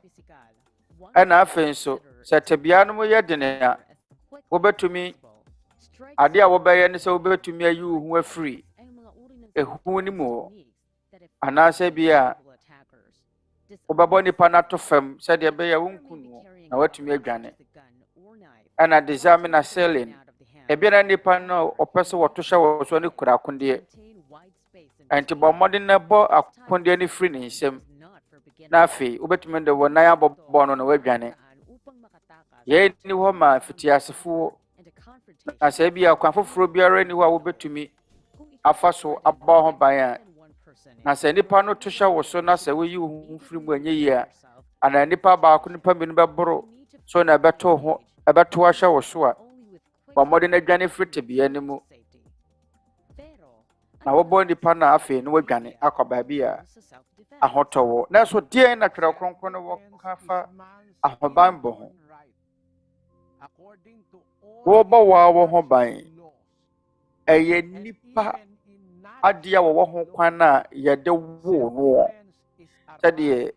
ɛna afei nso sɛ tebea no mu yɛ dene a wobɛtumi adeɛ a wobɛyɛ ne sɛ wobɛtumi ayi wo ho afiri ehu no mu hɔ anaasɛ bi a wobɛbɔ nipa no ato fam sɛdeɛ ɛbɛyɛ wonku no na woatumi adwane ɛna desamina selling ebiara nipa no ɔpɛ sɛ wɔto hyɛ wɔ so ne kura akondeɛ ɛnti bɔ mmɔden na bɔ akondeɛ no firi ne nsam na afei wobɛtumi de wɔ nan abɔbɔ no na woadwane yɛn ni hɔ ma fitiasefoɔ na sɛ bi a kwan foforɔ biara ni hɔ a wobɛtumi afa so abɔ ho ban a na sɛ nipa no to hyɛ wɔ so na sɛ woyi wo ho firi mu anyɛ yie a ana nipa baako nipa mmienu bɛboro so na ɛbɛto ahyɛ wɔ so a bɔ mmɔden adwane firi tebea no mu na wɔbɔ nipa no afei na wɔadwane akɔ baabi a ahotɔ wɔ nanso deɛn na twerɛ kronkron no wɔka fa ahobanbɔ ho wɔbɔ wɔ ho ban ɛyɛ nipa adeɛ a wɔwɔ ho kwan a yɛde woo noɔ sɛdeɛ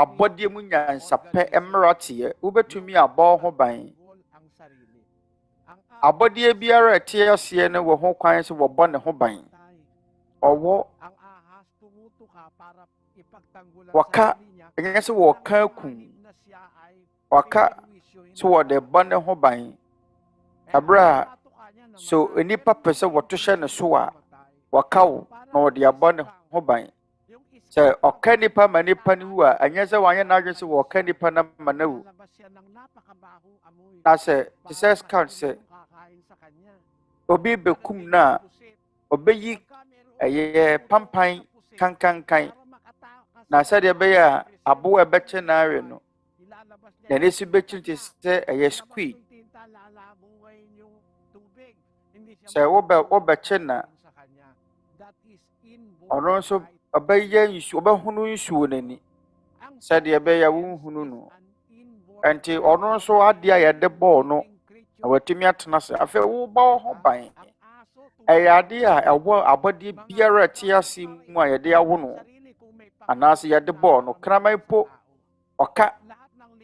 abɔdeɛ mu nyansapɛ mmara teɛ wobɛtumi abɔ ho ban abɔdeɛ biara a ɛte aseɛ no wɔ ho kwan sɛ wɔbɔ ne ho ban ɔwɔ wɔka ɛnyɛ sɛ wɔka akum wɔka sɛ wɔde bɔ ne ho ban ɛberɛ a so nnipa pɛ sɛ wɔto hyɛ ne so a wɔka wo na wɔde abɔ ne ho ban Say, okay, nipa manipa niwa, and yes, I want an agency or okay, nipa na manu. I say, the says can't say, Obi bekum na, obeyi, a ye pampine, can. Na said ya beya, a boy betcha narino. Then it's a betcha to say a yes squeak. Say, Obachena. Or also a beya is Obahunu is woolly. Said ya beya woo. Until or also adia at the ball no. Our Timiatas, I feel all bow by. A idea, a word, a body biara TRC, my idea wono. Anaasɛ yɛde bɔɔ no kraman po ɔka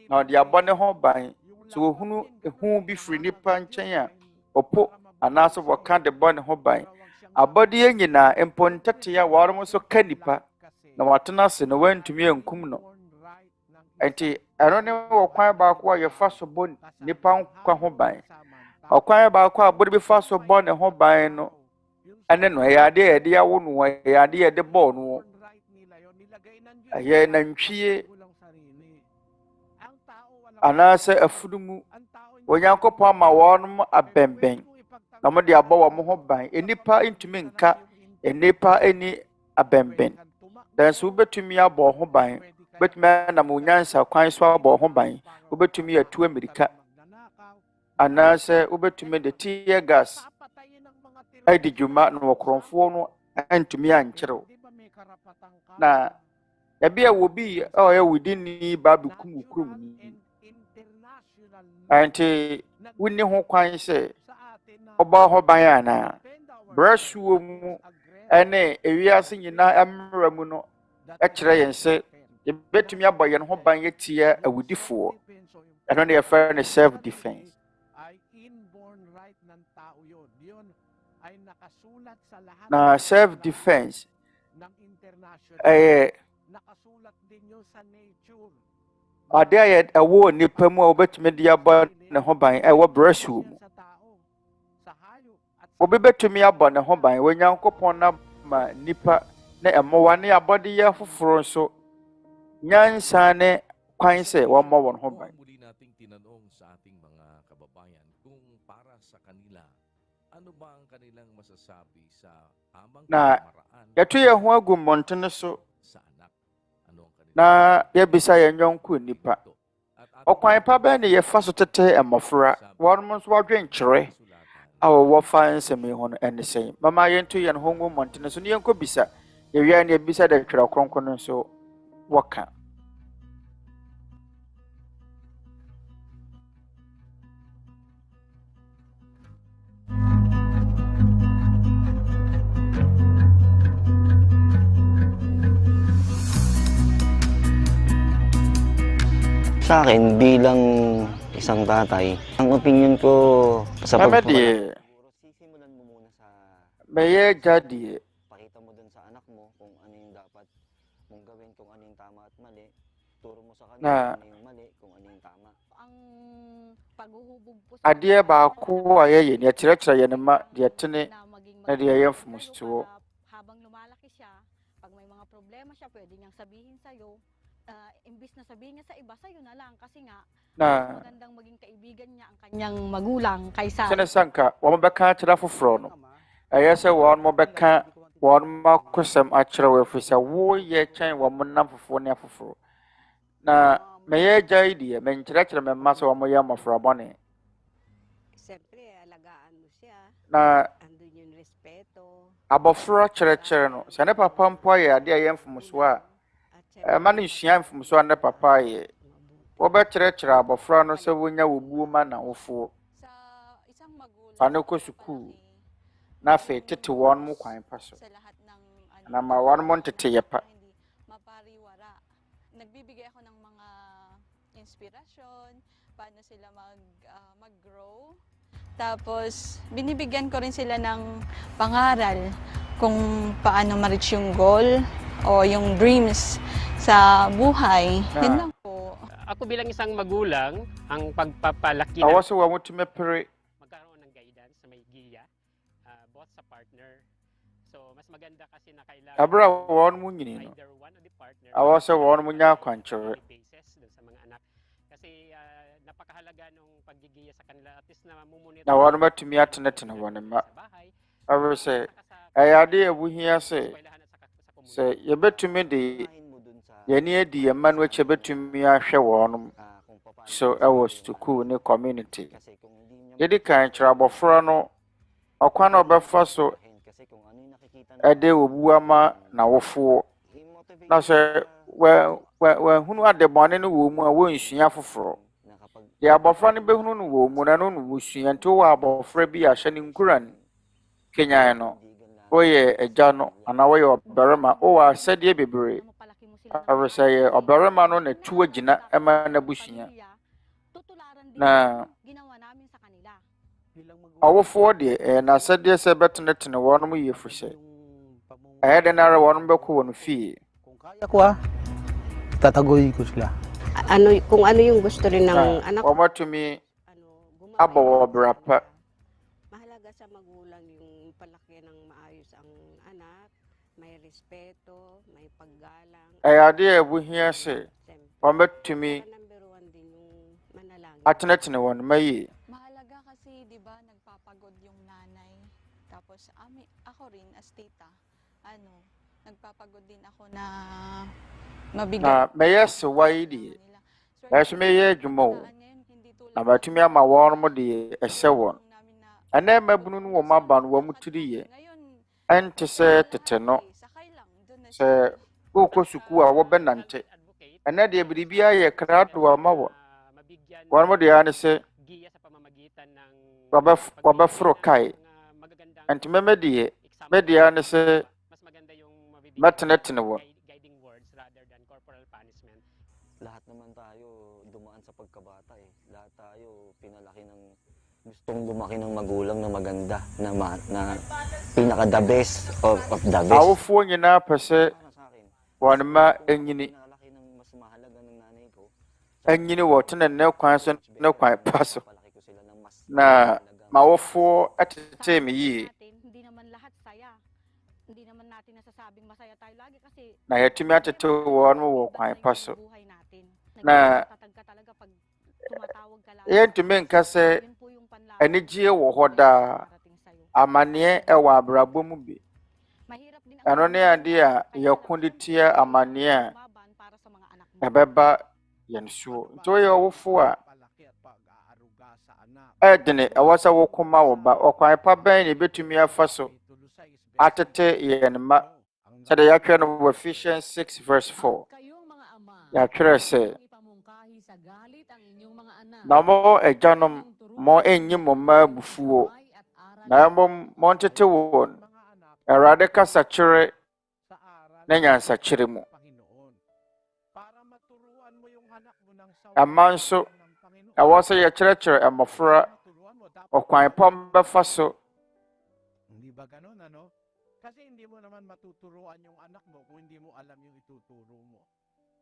na ɔde abɔ ne ho ban so ohunu ehu bi firi nipa nkyɛn a ɔpo anaasɛ wɔka de bɔ ne ho ban abɔdeɛ nyinaa mpo ntete a wɔre mo so ka nipa na wɔatena ase na wɔntumi ankum no enti ɛno ne ɔkwan baako a yɛfa so bɔ nipa nkwa ho ban ɔkwan baako a bɔde bi fa so bɔ ne ho ban no ɛne no ɛyɛ adeɛ yɛde awo no ɛyɛ adeɛ yɛde bɔɔ no aye nantwie anaasɛ afudumu onyankopɔn ama wɔnom abɛnbɛn na mo de abɔ wɔ mo ho ban enipa ntumi nka enipa eni abɛnbɛn danso wobɛtumi abɔ ho ban wobɛtumi nam onyansa kwan so abɔ ho ban wobɛtumi atu amerika anaasɛ wobɛtumi de tear gas adi dwuma na wɔkorɔmfoɔ no antumi ankyerɛw na ebia wo bi ya within ni babu kum kurum ni anti wonni ho kwan se oba ho ban ana brasuo mu ene ewiase nyina amra mu no kyerɛ yɛn se ebetumi abɔ yɛn ho ban yetia awudifoɔ ɛno ne yɛfrɛ ne self defense na self defense nakasulat din yun sa nature. Ade ayɛ ɛwɔ nipa mu a wobɛtumi de abɔ ne ho ban ɛwɔ brɛsuo mu. Obi bɛtumi abɔ ne ho ban wɔ Nyankopɔn na ma nipa na ɛmmoa ne abɔdeyɛ foforo nso nyansa ne kwan sɛ wɔmmɔ wɔn ho ban. Muli nating tinanong sa ating mga kababayan kung para sa kanila, ano ba ang kanilang masasabi sa amang Na kamaraan yɛto yɛn ho agu mmɔntene so sa anak? Ano ang kanilang na yɛbisa yɛn yɔnko nipa. Ɔkwan pa bɛn ne yɛfa so tete mmɔfra wɔn nso wɔadwen kyerɛ a wɔwɔ fa nsɛm yi ho no ɛne sɛn. Mama yɛnto yɛn ho ngu mmɔntene so ne yɛnkɔ bisa. Yɛwia ne yɛbisa de twerɛ kronkron nso wɔka. Sa akin, bilang isang tatay, ang opinion ko sa Mamadi, sisimulan mo muna sa meye jadi, pakita mo dun sa anak mo kung ano yung dapat mong gawin, kung ano yung tama at mali. Turo mo sa kanila kung ano yung mali, kung ano yung tama. Ang paghuhubog po sa adeɛ baako a yɛyɛ ne yɛkyerɛkyerɛ yɛn mma deɛ tene na maging na deɛ yɛyɛ mfomsoɔ. habang lumalaki siya, pag may mga problema siya, pwede niyang sabihin sa'yo. Imbis na sabihin niya sa iba, sa'yo na lang. Kasi nga, Na magandang maging kaibigan niya ang kanyang magulang kaysa... sene sanka wɔn bɛka akyerɛ foforɔ no ɛyɛ sɛ wɔn mo bɛka wɔn mo akosɛm akyerɛ wɔ ɛfiri sɛ woyɛ kyɛn wɔn mo nam foforɔ ne afoforɔ na meyɛ gya yi deɛ menkyerɛkyerɛ me mma sɛ wɔn mo yɛ mmɔfra bɔne Siyempre, alagaan mo siya. na Andun yung respeto. abɔfra kyerɛkyerɛ no sɛ ne papa mpo ayɛ adeɛ a ɛyɛ mfomsoɔ a ɛma no nsua mfomsoɔ a ne papa ayɛ wɔbɛkyerɛkyerɛ abɔfra no sɛ wonya wɔbuo ma na wofoɔ Sa isang magulang... fa ne kɔ sukuu na afei tete wɔn mo kwan pa so Sa lahat ng... na ma wɔn mo nteteyɛ pa Hindi mapariwara. Nagbibigay ako ng mga inspirasyon, paano sila mag-grow. Tapos, binibigyan ko rin sila ng pangaral kung paano ma-reach yung goal o yung dreams sa buhay. Yun lang po. Ako bilang isang magulang, ang pagpapalaki awɔ sɛ wɔn mo tumi pere magkaroon ng guidance sa may giya, both sa partner, So, mas maganda kasi na kailangan abra won mu nyini no either one of the partner awose won mu nya kwankyere basis dun sa mga anak. Kasi napakahalaga nung paggigiya sa kanila at least na mumonitor na won matumi atenetene won ma abra say ayade abuhia say yebetumi de yeni edi yemanu eche betumi ahwe wonum so ewo school ne community yedi kan kyerɛ abɔfra no ɔkwan na ɔbɛfa so ɛde obuama na wofoɔ na sɛ hunu adebɔne no wɔ mu a wɔnsua foforɔ de abɔfra no bɛhunu no wɔ mu na no no wosua nti wɔ abɔfra bi ahyɛ ne nkuran kenyan no woyɛ agya no anaa woyɛ ɔbarima wowɔ asɛdeɛ bebree awesɛ yɛ ɔbarima no na tu agyina ɛma n'abusua na awofoɔ deɛ ɛyɛ n'asɛdeɛ sɛ bɛtenetene wɔnom yie firi sɛ ɛyɛ dɛ nara wɔnom bɛkɔ wɔn fie tatagoy ko sila Kung ano yung gusto rin ng anak ko matumi abɔ wɔ brapa mahalaga sa magulang yung palaki ng maayos ang anak, may respeto, may paggalang. ɛyɛ adeɛ a ɛbuhia sɛ wɔmatumi atenetene wɔn ma yie. Mahalaga kasi, di ba, nagpapagod yung nanay. Tapos, ako rin, as tita, nagpapagod din ako na mabigyan. Na mɛyɛ sewa yi deɛ, ɛso mɛyɛ adwuma o. Na matumi ama wɔn mo deɛ ɛsɛ wɔn. Ɛnɛ mmabunu no wɔ aba no wɔn tiri yɛ. Ɛnte sɛ tete no. Sɛ wokɔ sukuu a wɔbɛnante. Ɛnɛ deɛ biribiara yɛ krado ama wɔn. Wɔn mo deɛ ne sɛ wɔbɛforo kae. Nti mɛdeɛ ne sɛ mɛtenetene wɔn. Lahat naman tayo dumaan sa pagkabata eh. Lahat tayo pinalaki ng gustong lumaki ng magulang na maganda na pinaka the best of the best. Awofoɔ nyinaa pɛ sɛ wɔn mma anyini. Anyini wɔ tenene kwan so ne kwan pa so. Na mawofoɔ ɛtete me yie. Hindi naman lahat saya. Hindi naman natin nasasabing masaya tayo lagi kasi na yɛtumi atete wɔn mo wɔ kwan pa so. Na yɛntumi nka sɛ anigye wɔ hɔ daa amanneɛ ɛwɔ abrabɔ mu bi. Ɛno ne adeɛ a yɛko de tia amanneɛ a ɛbɛba yɛn so. Nti woyɛ ɔwofo a ɛdene ɛwɔ sɛ wokoma wo ba ɔkwan pa bɛn ne ɛbɛtumi afa so atete yɛn ma sɛdeɛ yɛatwerɛ no wɔ Ephesians 6:4. Yɛatwerɛ sɛ na mo agyanom mo enyi mo mma abufuo na mo ntete wɔn Awurade kasa kyerɛ na nyansakyerɛ mu. Ama nso ɛwɔ sɛ yɛkyerɛkyerɛ mmɔfra ɔkwan pa bɛfa so. Hindi ba ganun ano? Kasi hindi mo naman matuturuan yung anak mo kung hindi mo alam yung ituturo mo.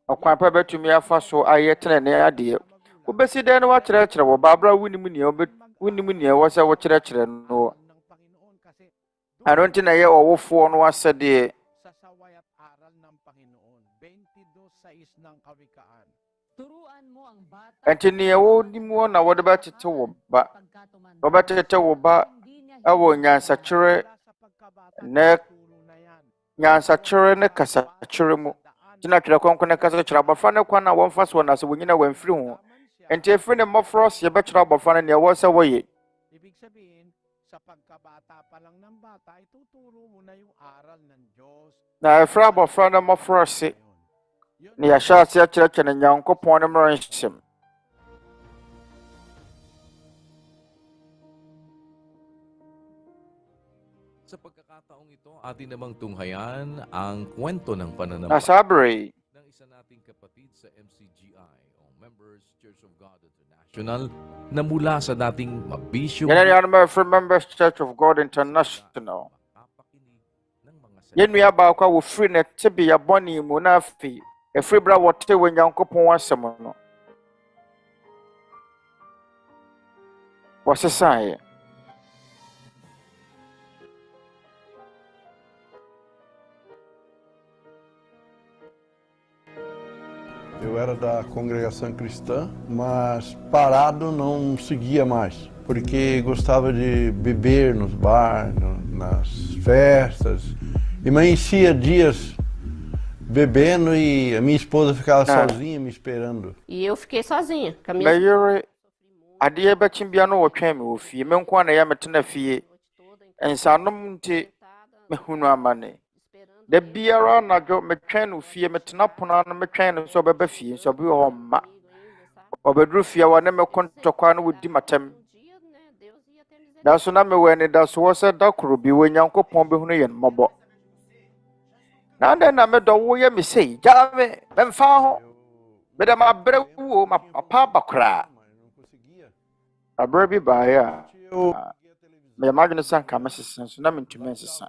Ɔkwan pa bɛtumi afa so ayɛ tenene adeɛ. Wobɛsi dɛn no wakyerɛkyerɛ wɔ baabra wonim nea ɛwɔ sɛ wokyerɛkyerɛ no. Ano nti na ɛyɛ ɔwofoɔ no asɛdeɛ. Sasaway at aral ng Panginoon. 22:6 ng Kawikaan. turuan mo ang bata. Nti nea wonim wɔ na wɔde bɛtete wo ba. Wɔbɛtete wo ba ɛwɔ nyansakyerɛ ne nyansakyerɛ ne kasakyerɛ mu. Tina twerɛ kronkron ne kasa kyerɛ abɔfra ne kwan na wɔmfa so na sɛ wɔnyina wɔmfiri ho. Nti efiri ne mmɔfra ɔse yɛbɛkyerɛ abɔfra no nea ɛwɔ sɛ wɔyɛ. Ibig sabihin, sa pagkabata pa lang ng bata, ituturo mo na yung aral ng Diyos. Na efiri abɔfra ne mmɔfra ɔse ne yɛhyɛ ase akyerɛkyerɛ ne Nyankopɔn ne mmara nsɛm. Sa pagkakataong ito, atin namang tunghayan ang kwento ng pananampa ng isa nating kapatid sa MCGI o Members Church of God International na mula sa dating mabisyong Members Church of God International. Yɛn nua baako a wɔfiri ne tebea bɔne mu na afei ɛfiri bra wɔte wɔ Nyankopɔn asɛm no. Wɔsesaeɛ. Eu era da congregação cristã, mas parado não seguia mais, porque gostava de beber nos bares, nas festas, e amanhecia dias bebendo e a minha esposa ficava sozinha me esperando. E eu fiquei sozinha com a minha Mayore adeɛ bɛkye bia no wɔtwɛn me wɔ fie me nko na ya metena fie ensanom nti mehunu amane da biara anadwo metwɛn no fie metena pona no metwɛn no so bɛba fie so bi wɔ ma ɔbɛduru fie wɔ ne me kontɔkwa no wodi matam da so na me wɔ anidasoɔ sɛ da koro bi wɔ Nyankopɔn bɛhunu yɛn mmɔbɔ na nda na me dɔ wo yɛ me sei gya me memfa ho bɛda ma brɛ wo ma papa bakra abra bi bae a me imagine sanka mesesa so na mentumi nsesa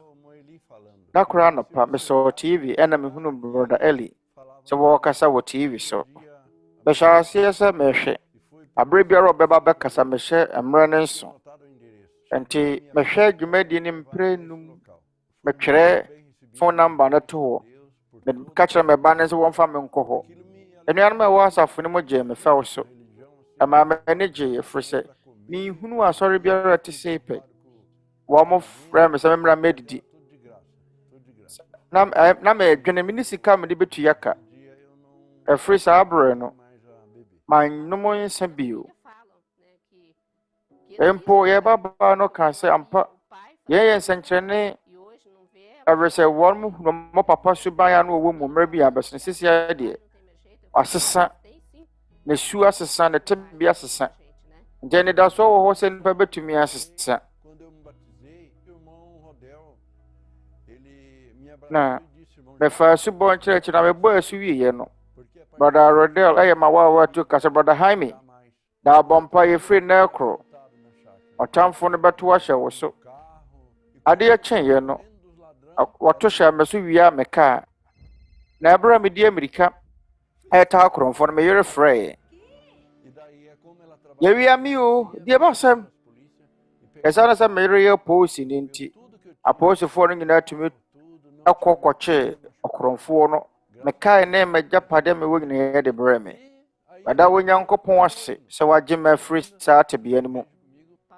da kora anɔpa me saw TV ɛna me hunu brother Eli so wo kasa wo TV so be sha aseɛ sɛ mehwɛ abra biara ɔbɛba bɛkasa mehyɛ mmerɛ ne nso enti mehwɛ dwumadie ne mprenum metwerɛ phone number na to hɔ me ka kyerɛ me ba ne sɛ wɔmfa me nkɔ hɔ anuanom a ɛwɔ asafo ne mo gye me fɛw so ama me ne gye efiri sɛ me hunu asɔre biara te sɛ pɛ wɔ mo frɛ me sɛ memra medidi na me dwene me ne sika me de betu yaka efiri sɛ abrɛ no man no mo nsa bio empo ye baba no ka sɛ ampa ye nsɛnkyerɛne ɛwɛ sɛ wɔn mo hunu mo papa so ban ya no wɔ mu mmerɛ bi abɛsene sisia deɛ asesa na su asesa na tebia asesa nti anidasoɔ wɔ hɔ sɛ nipa bɛtumi asesa na mefa su bɔ nkyerɛkyerɛ na mebɔ asu wieɛ no brother Rodel ɛyɛ ma wa to kasa brother Jaime da abɔmpa yɛfiri na ɛkoro ɔtamfo no bɛto ahyɛ wo so adeɛ kyenyɛ no wɔto hyɛ me so wie a meka na ɛberɛ me di Amerika ɛta kronkron no me yere frɛ yɛwia mi o deɛ basɛm ɛsa na sɛ me yere yɛ polisi ne nti apolisifoɔ no nyinaa tumi ɛkɔkɔkye ɔkronfoɔ no mekae ne magya pade me wɔ nyinaa de brɛ me bada wo Nyankopɔn ase sɛ wagye me afiri saa tebea no mu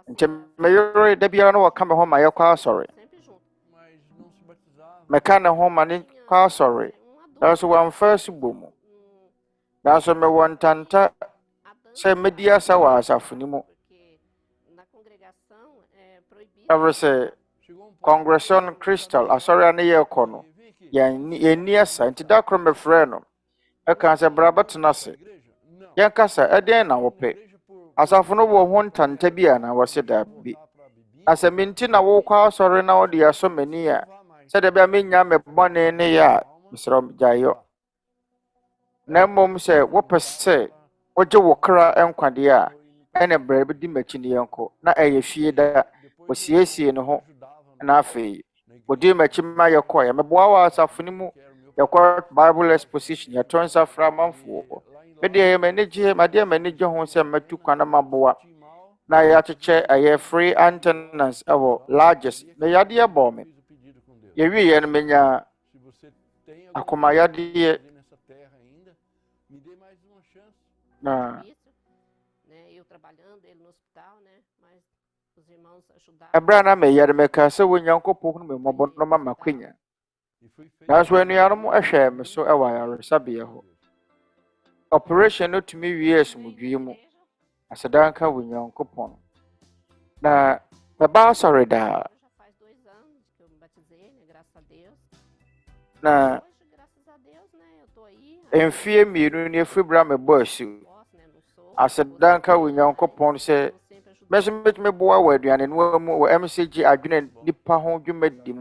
nti me yere da biara no wɔka me ho ma yɛkɔ asɔre meka ne ho ma ne kɔ asɔre nanso wɔamfa asubɔ mu nanso mewɔ ntanta sɛ medi asa wɔ asafo no mu ɛwere sɛ Congression Crystal asɔre a ne yɛkɔ no yɛnni asa nti da koro mefrɛ no ɛka sɛ bra bɛtena ase yɛnkasa ɛdɛn na wɔpɛ asafo no wɔ ho ntanta bi a na wɔse daabi na sɛ menti na wokɔ asɔre na wɔde yɛsɔ m'ani a sɛdeɛ bɛa menya me bɔne ne yɛ a mesrɛ gyaeɛ na mmom sɛ wopɛ sɛ wogye wo kra nkwadeɛ a ɛne brɛ bi di m'akyi ne yɛnkɔ na ɛyɛ fie da wɔsiesie ne ho na afei wodi m'akyi ma yɛkɔ yɛ meboa wɔ asafo no mu yɛkɔ Bible exposition yɛtɔ nsa fra amanfoɔ medeɛ m'anigye ho sɛ matu kwan na maboa na yɛakyekyɛ ɛyɛ free antennas ɛwɔ largest meyadeɛ bɔ me yɛwieɛ no menya akomayadeɛ na ɛberɛ na meyɛre meka sɛ wo Nyankopɔn no mmɔbɔ no ma makwanya nanso anuanom ɛhwɛ me so ɛwɔ ayaresabea hɔ operation no tumi wie asomdwie mu asedanka wo Nyankopɔn na meba asɔre daa na emfie mmienu ne efiri bra mebɔ asu asedanka wo Nyankopɔn sɛ meso metumi boa wɔ aduane no mu wɔ MCGI adwene nipa ho dwumadi mu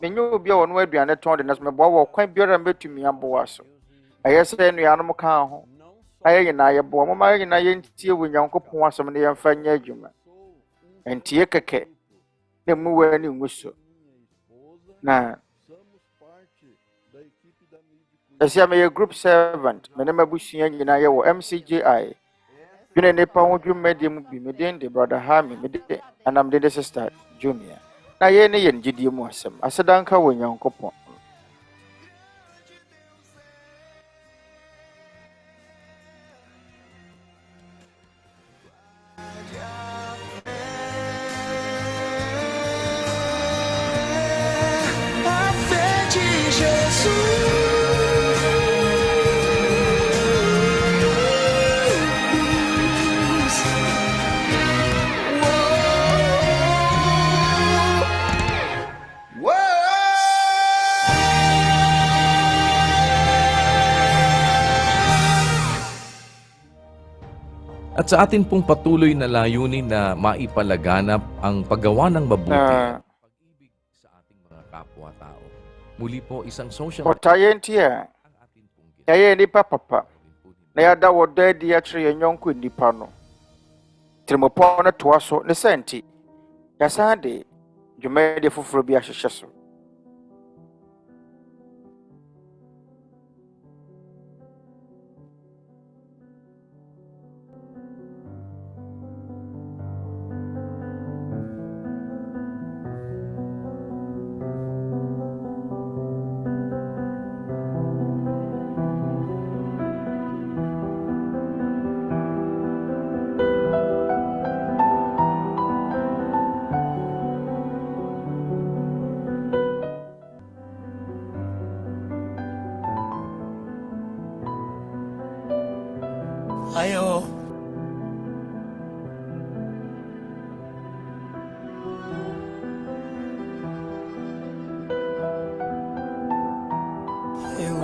menyo obi a wɔ no aduane tɔn de na so meboa wɔ kwan biara metumi aboa so ɛyɛ sɛ anuanom ka ho ayɛ nyinaa yɛboa moma ayɛ nyinaa yɛntie wo Nyankopɔn asɛm ne yɛmfa nyɛ adwuma ɛntie kɛkɛ ne mu wɔ ne ngu so na ɛsɛ meyɛ group servant me ne mabusua nyinaa yɛwɔ MCGI dwene nipa ho dwumadi mu bi meden de brother Hami mede anam de sister Junior na yɛ ne yɛn gyedie mu asɛm asedanka wo Nyankopɔn At sa atin pong patuloy na layunin na maipalaganap ang paggawa ng mabuti at pag-ibig sa ating mga kapwa-tao. Muli po isang social... Potayen tiya. Yaya nipa papa. Na yada wodɛ di akyerɛ yɛn nyɔnko nipa no. Tirimopɔ no toa so ne sɛnti. Yasan de dwumadie foforɔ bi ahyehyɛ so. Ayo. Ayo.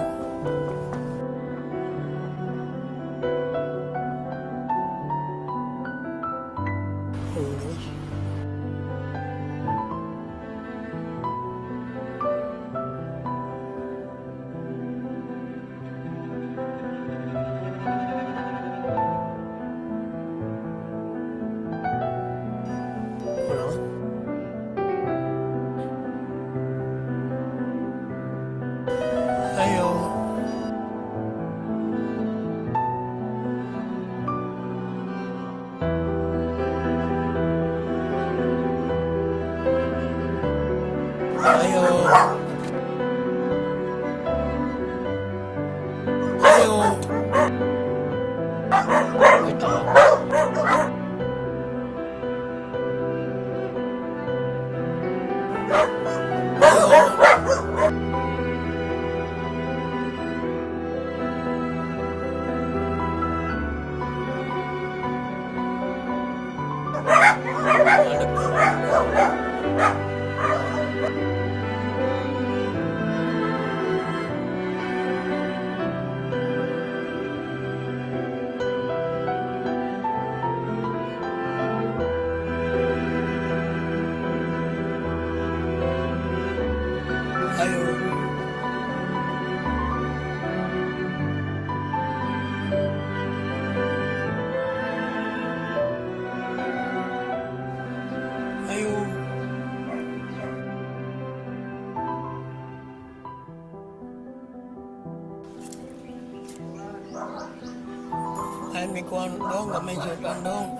May kuhan dong, may sutan dong.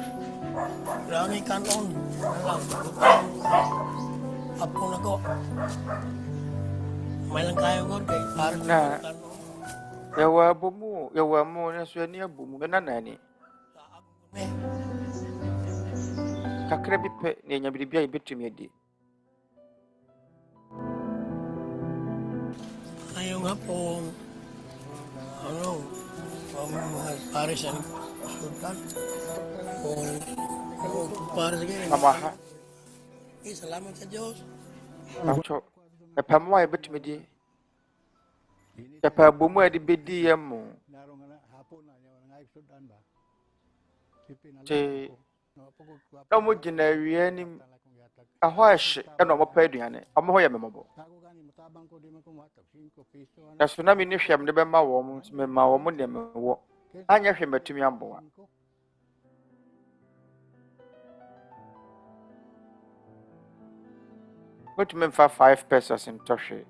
Lagi kanon. Alam, apo na ko. May lang kayo ko, kay parang na yawa bomu, yawa mo na suya niya bomu, ganana ni. Kakra bi pe, niya biribi ay betumi adi. Ayaw nga po, ano, para sa sultan. Para sa ganyan. Amaha. Salamat sa Diyos. Acho. Epamu ay betumi di. Epa bomu ay di bedi yamu. Te. Na mo gina wiye ni. Aho ahye, na mo pa aduane. Amo ho ya memabo. Na tsunami ni hwem de bema wo mo, me ma wo mo de me wo. Anya hwem batumi amboa. What mean for 5 pesos in Toshi?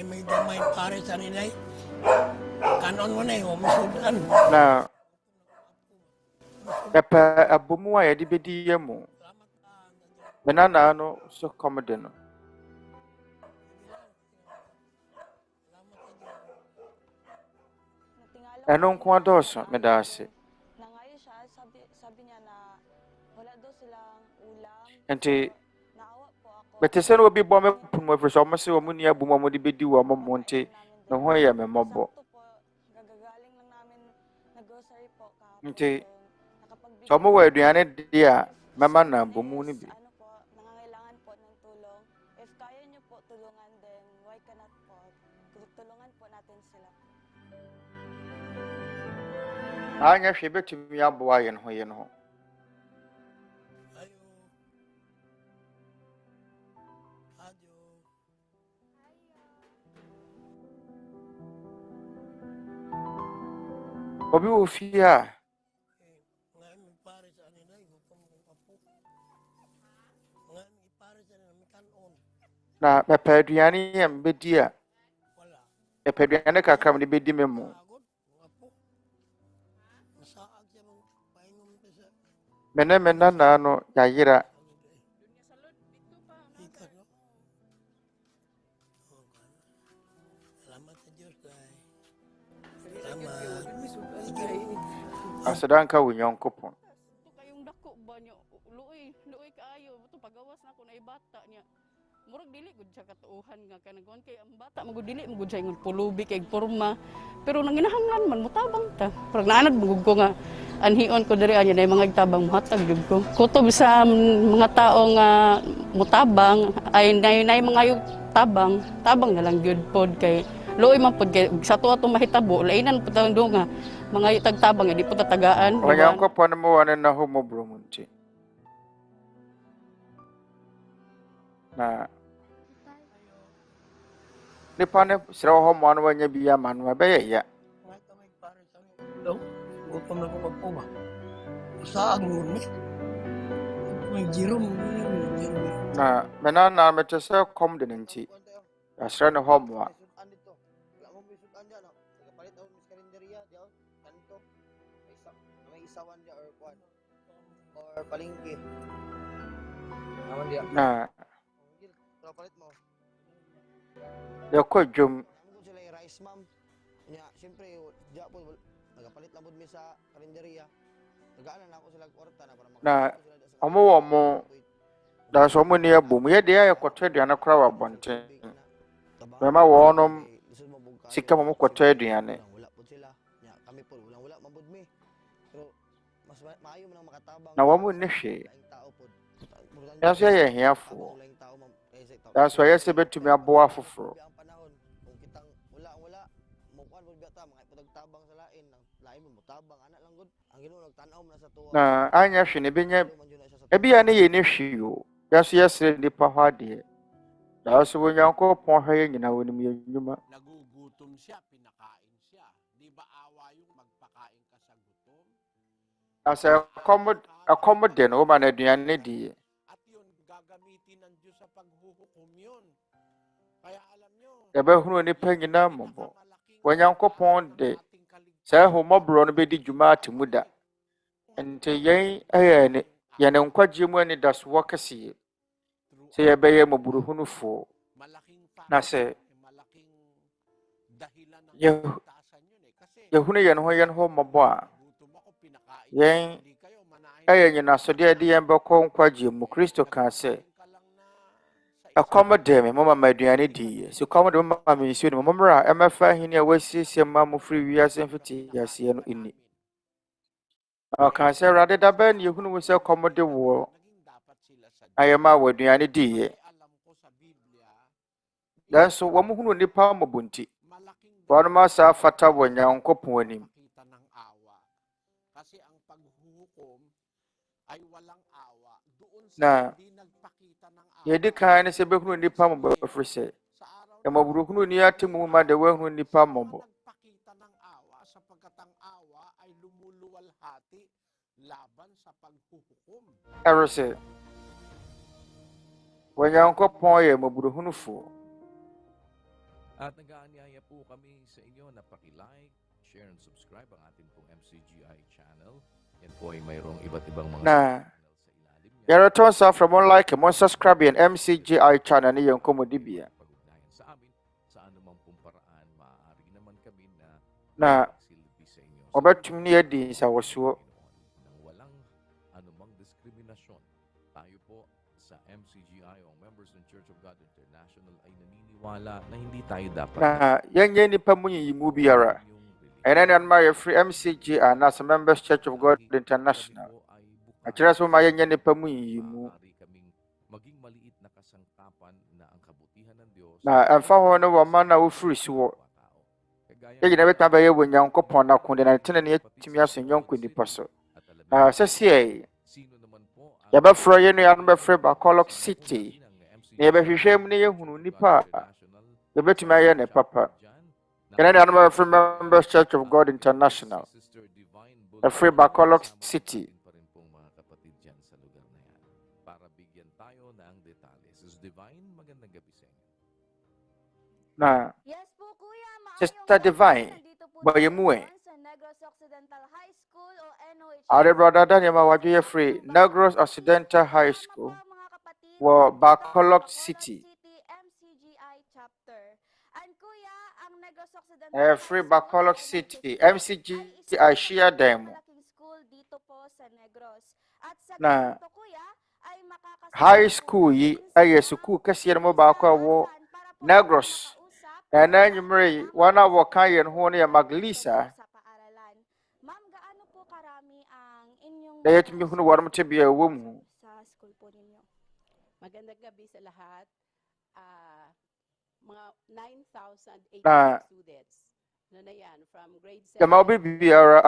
May damay pare sa nilay. Kanon mo na yung sultan. Na Epa abomu a yɛde bedi yɛ mu. Menana no so komede no. Ɛno nko adɔɔso meda ase. Nangayo siya, sabi niya na wala daw silang ulam. Nti Naawa po ako. bete sɛ no obi bɔ me punu afiri sɛ ɔmo se ɔmo ni abomu ɔmo de bedi wɔ ɔmo mo nti ne ho yɛ me mmɔbɔ. Gagagaling lang namin nag-grocery po kahapon. Nti sɛ ɔmo wɔ aduane di a mɛma na abomu no bi. Nangangailangan po ng tulong. anya hwe betumi aboa yen ho yen ho. Obi wo fi a na pepa aduane yam bedi a pepa aduane kakra me bedi memo mena na no yayira asadanka wo nyankopon kayong dako ba nyo luoy kaayo to pagawas na ko na ibata niya murag dili gud sa katuuhan nga kanagwan kay ang bata magud dili magud sa ingon pulubi kay porma pero nanginahanglan man mutabang ta pag naanad magud ko nga anhion ko diri anya nay mga tabang muhatag jud ko kutob sa mga tao nga mutabang ay nay mga tabang na lang gyud pod kay luoy man pod kay sa tuwa to mahitabo lainan pud ang dunga mga tagtabang di po tatagaan. O yan ko pa mo ano na humobro munti. Na Nnipa ne sira ho mo ano wanya biya manu abeye ya. Gutom na ko magpuba. Saan mo ni? May jirom. Na menana metese kom de nti. Asra ne ho mo a. Or palingki. Naman dia. Na Palit mo. Yako jum. Sila rice ma'am. Nya, syempre diya po nagapalit lang pud mi sa kalendarya. Nagaanan ako sila kwarta na para Na amo mo da so mo ni abu mo ye dia yakoto aduane kora wa bonte. Mema wonom sika mo koto aduane. Wala pud sila. Nya, kami po wala man pud mi. Pero mas maayo man ang makatabang. Na wamo ni hwe. Yaso ye hiafo. That's why yes betumi aboa foforo. Wala mo kwan pud bata mga ipagtabang sa lain mo tabang ana lang gud ang Ginoo nagtan-aw na sa tuwa. Na anya hwe ne benya ebia ne ye ne hwe yo. Yaso yesre Nnipa ho ade. Daso wo Nyankopon ha ye nyina wonim ye nnwuma. Nagugutom siya, pinakain siya. Di ba awa yung magpakain ka sa gutom? Asa accommodate no man aduane di. At yun, gagamitin ng Diyos sa paghuhukom yun. Kaya alam nyo, Yabehunu Nnipa nyina mo. Wo Nyankopon de sa homobro no bedi dwuma atimuda. Ente yen ayane yene nkwagye mu anidasoɔ kɛseɛ sɛ yɛbɛyɛ mmɔborɔhunufo na sɛ yɛhunu yɛn ho mmɔbɔ a yɛn ɛyɛ nyinasodeɛ de yɛn bɛkɔ nkwagye mu. Kristo kaa sɛ ɛkɔm de me moma ma aduane diiɛ sɛ kɔm de moma me nsuo ne mmɔmmra a ɛmɛfa ahenni a wɔasiesie ma mo firi wiase mfiti aseɛ no inni. Ɔkaa sɛ Awurade da bɛn ne yɛhunu wo sɛ kɔm de woɔ ayɛma wɔ aduane diiɛ. Nanso wɔn hunu Nnipa mmɔbɔ nti wɔn asa fata wɔ Nyankopɔn anim. Na yɛdi kan ne sɛ bɛhunu Nnipa mmɔbɔ ɛfiri sɛ mmɔborɔhunu ni ate mu ma de wɔahunu Nnipa mmɔbɔ. Ɛre sɛ wɔ Nyankopɔn yɛ mmɔborɔhunufo. At nag-aanyaya po kami sa inyo na paki-like, share, and subscribe ang ating pong MCGI channel. Yan po ay mayroong iba't ibang mga Na yɛretɔn sa from mo like mo subscribe yɛn MCGI channel ne yɛn komodibia. pag-ugnayan sa amin. Sa anumang pong paraan, maaari naman kami Na silbi sa inyo. Wobɛtumi ne yɛdi nsawɔsoɔ. Nang walang anumang diskriminasyon. Tayo po sa MCGI o Members ng Church of God International ay naniniwala na hindi tayo dapat Na yɛnyɛ nnipa mu nyiyimu biara. Ɛnɛ ne ma yɛfiri MCGI anaasɛ Members Church of God International. Akyerɛ sɛ ma yɛnyɛ nnipa mu nyiyimu. maging maliit na kasangkapan na ang kabutihan ng Diyos Na ɛmfa hɔ ne wɔma na Oforisuo. yɛgyina bɛtumi abɛyɛ wɔ Nyankopɔn na konde na tene ne yɛtumi aso nyɔnko nipa so. Sɛsie yɛbɛfrɛ yɛn nuanom bɛfrɛ Bacolok City na yɛbɛhwehwɛ mu ne yɛhunu nipa a yɛbɛtumi ayɛ ne papa. Yɛn nuanom bɛfrɛ Members Church of God International bɛfrɛ Bacolok City. Na Sister Divine Boyemue Our brother Daniel Mawadwe free Negros Occidental High School were Bacolok City. Free Bacolok City MCGI share demo. Na high school yi ay school kasiya mo ba ko wo Negros. And then you marry one of our kind who near Maglisa. They let me who want to be a woman. Magandang gabi sa lahat. Mga 9,800 students. Na yan from grade 7. The Mabi biara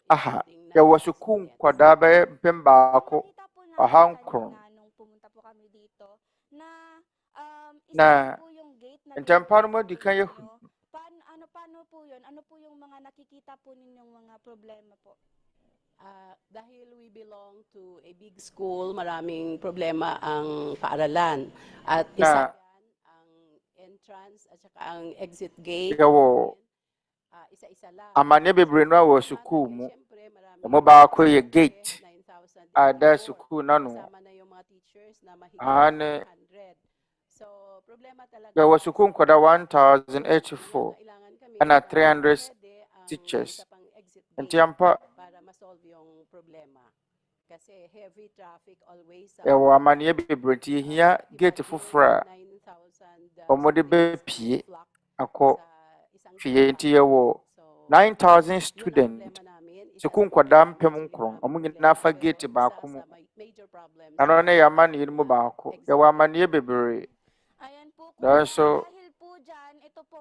aha. There was a coon quadabe pembako a kronkron. Na Nsɛmpa mo di kan yɛhu. Paano po yun? Ano po yung mga nakikita po ninyong mga problema po? Dahil we belong to a big school, maraming problema ang paaralan. At isa yan, ang entrance at saka ang exit gate. Isa-isa lang. Amanya bebree no wɔ school mu. Mo ba ko yɛ gate. Ada school na no. Ane there was a kunkwada 1,084 and 300 teachers. And Tiampa, there were many people here get for fra or modibe P. A co Fiatia 9,000 students. So kunkwada Pemunkron, among Nafa gate bakumu. And on a man in Mubako, there were many baby. So,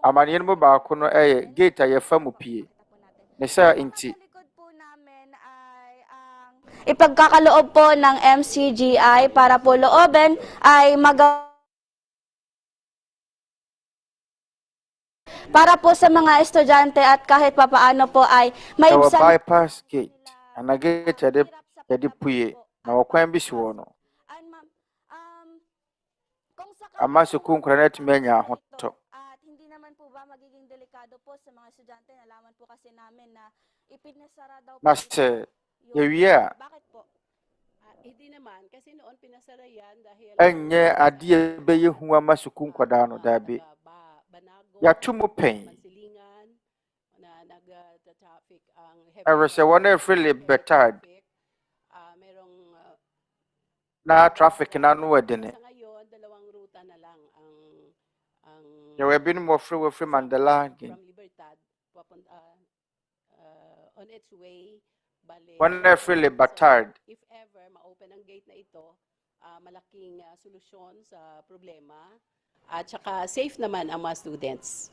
amanin mo ba kuno gate ay famu pie. Nesa inti. Ipagkakaloob po ng MCGI para po looben ay para po sa mga estudyante at kahit papaano po ay may bypass gate. Ana gate yade puye na wakwan bi si wono. Ama su kun kranet menya hoto. At hindi naman po ba magiging delikado po sa mga estudyante, nalaman po kasi namin na ipinasara daw po. Master, yewiya. Bakit po? Hindi naman kasi noon pinasara yan dahil Enye adie beye huwa masukun kwada no dabi. Ya tumu pen. Na nag-traffic ang heavy. Say one free betard. Merong na traffic na no wedene. Yeah, we've been more free with Mandela again. On its way, One free batard. If ever ma-open ang gate na ito, malaking solusyon sa problema at saka safe naman ang mga students.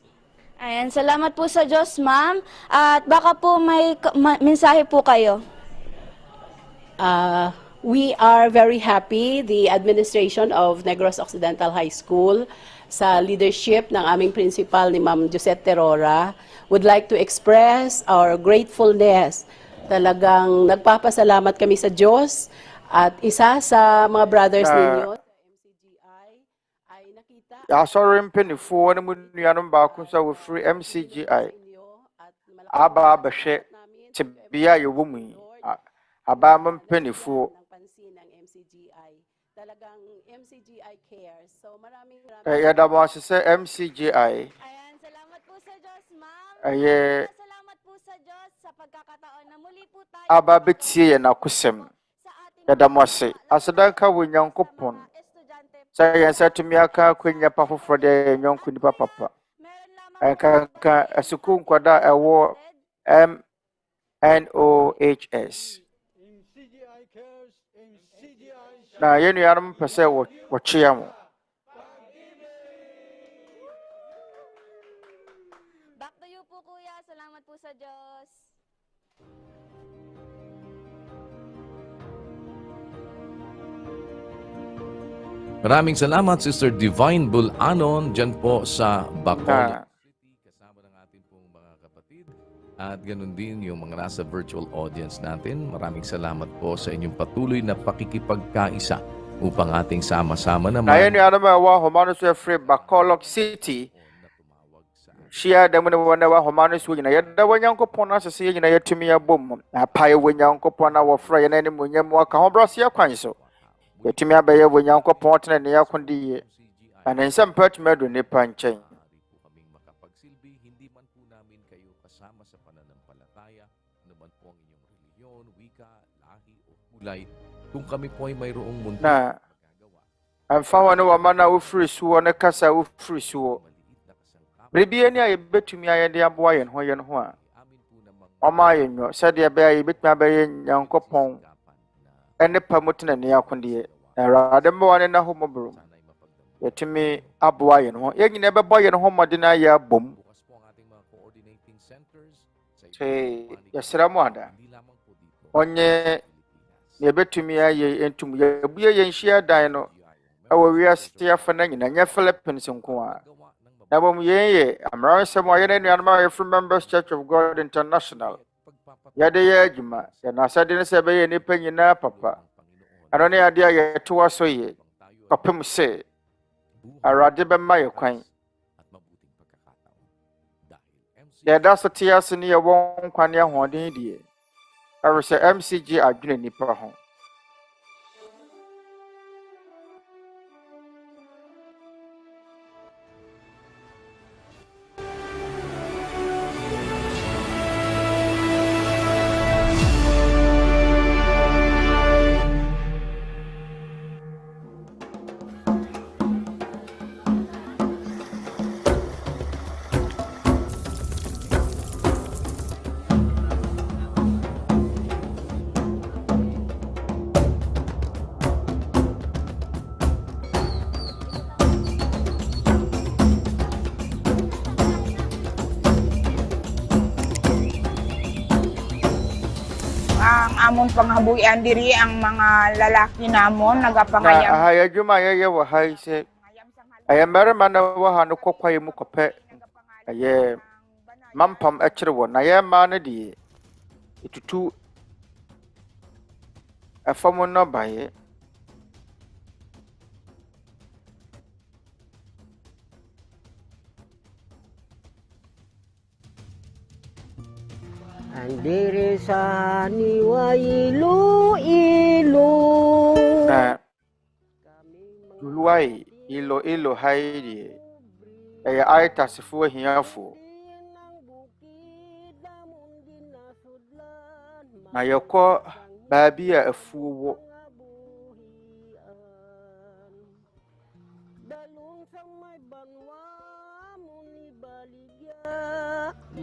Ayan, salamat po sa Diyos, ma'am. At baka po may mensahe po kayo. We are very happy, the administration of Negros Occidental High School, sa leadership ng aming principal ni Ma'am Josette Terora, would like to express our gratefulness. Talagang nagpapasalamat kami sa Diyos at isa sa mga brothers ninyo sa MCGI ay nakita. Sorry, penifo na mo nuanom ba kung sa free MCGI. Aba bashe tibiya yo wumi. Aba man penifo. Talagang MCGI cares. So maraming yada mo sa MCGI. Ayan, salamat po sa Diyos, ma'am. Salamat po sa Diyos sa pagkakataon na muli po tayo. Aba betiye na kusem. Yada mo se. Asadanka wo Nyankopon. Sa yan sa tumi aka kwenya pa foforo de nyonko nipa papa. Ka asukun kwada ewo MNOHS. Na yenu yanom pese wo chia mo. Back to you po, Kuya. Maraming salamat, Sister Divine Bulanon, dyan po sa Bacolod City. Kasama ng ating pong mga kapatid. At ganun din yung mga nasa virtual audience natin. Maraming salamat po sa inyong patuloy na pakikipagkaisa upang ating sama-sama naman. Ayan yung wa Oforisuo free Bacolod City. Shia da mun wona wa Oforisuo nyina yɛda Onyankopɔn na asese nyina yɛtumi abom. Na pae Onyankopɔn na wɔfrɛ yɛn anim munyam aka ho brɔse kwan so. Yɛtumi abɛyɛ Onyankopɔn tena ne yakonde yie. Ana nsɛmpa tumi adu Nnipa nkyɛn. Makapagsilbi, hindi man po namin kayo kasama sa pananampalataya, naman po ang inyong reliyon, wika, lahi o kulay. Kung kami po ay mayroong munti na amfa wɔne wɔma na Oforisuo ne kasa Oforisuo. Biribi ni a yɛbɛtumi ayɛ de aboa yɛn ho a. Ɔma yɛn nyo sɛdeɛ bɛyɛ yɛbɛtumi abɛyɛ Nyankopɔn Nnipa mu tena ne yakonde. Awurade mma wɔne na ho mɔboro. Yɛtumi aboa yɛn ho. Yɛn nyina bɛbɔ yɛn ho mmɔden ayɛ abom. Yɛsrɛ mo ada. Onye yɛbɛtumi ayɛ entum yɛbue yɛn hyia dan no ɛwɔ wiase afa na nyina nyɛ Philippines nko a. Na bom yɛn American a yɛn anuanom a yɛfiri Members Church of God International. Yɛde yɛ adwuma. Yɛn asade ne sɛ bɛyɛ nnipa nyinaa papa. Ano ne ade a yɛtoa so yɛ. Kɔpem sɛ Awurade bɛma yɛ kwan. Yɛda so te ase ne yɛwɔ nkwa ne ahoɔden deɛ. Ɛwɔ sɛ MCGI adwene nnipa ho. Amon panghabuyan diri ang mga lalaki namon nagapangayam. Ahaya juma yeye wa haise. Aya merema na wa hanu kokwaye mu kopɛ. Aye mampam akyere wo na ye ma na die. Etutu afamo no baye. Andiri sa niwa ilo. Luai ilo haidi. Aya aita sifu hiafo. Na yako babi ya afuwo.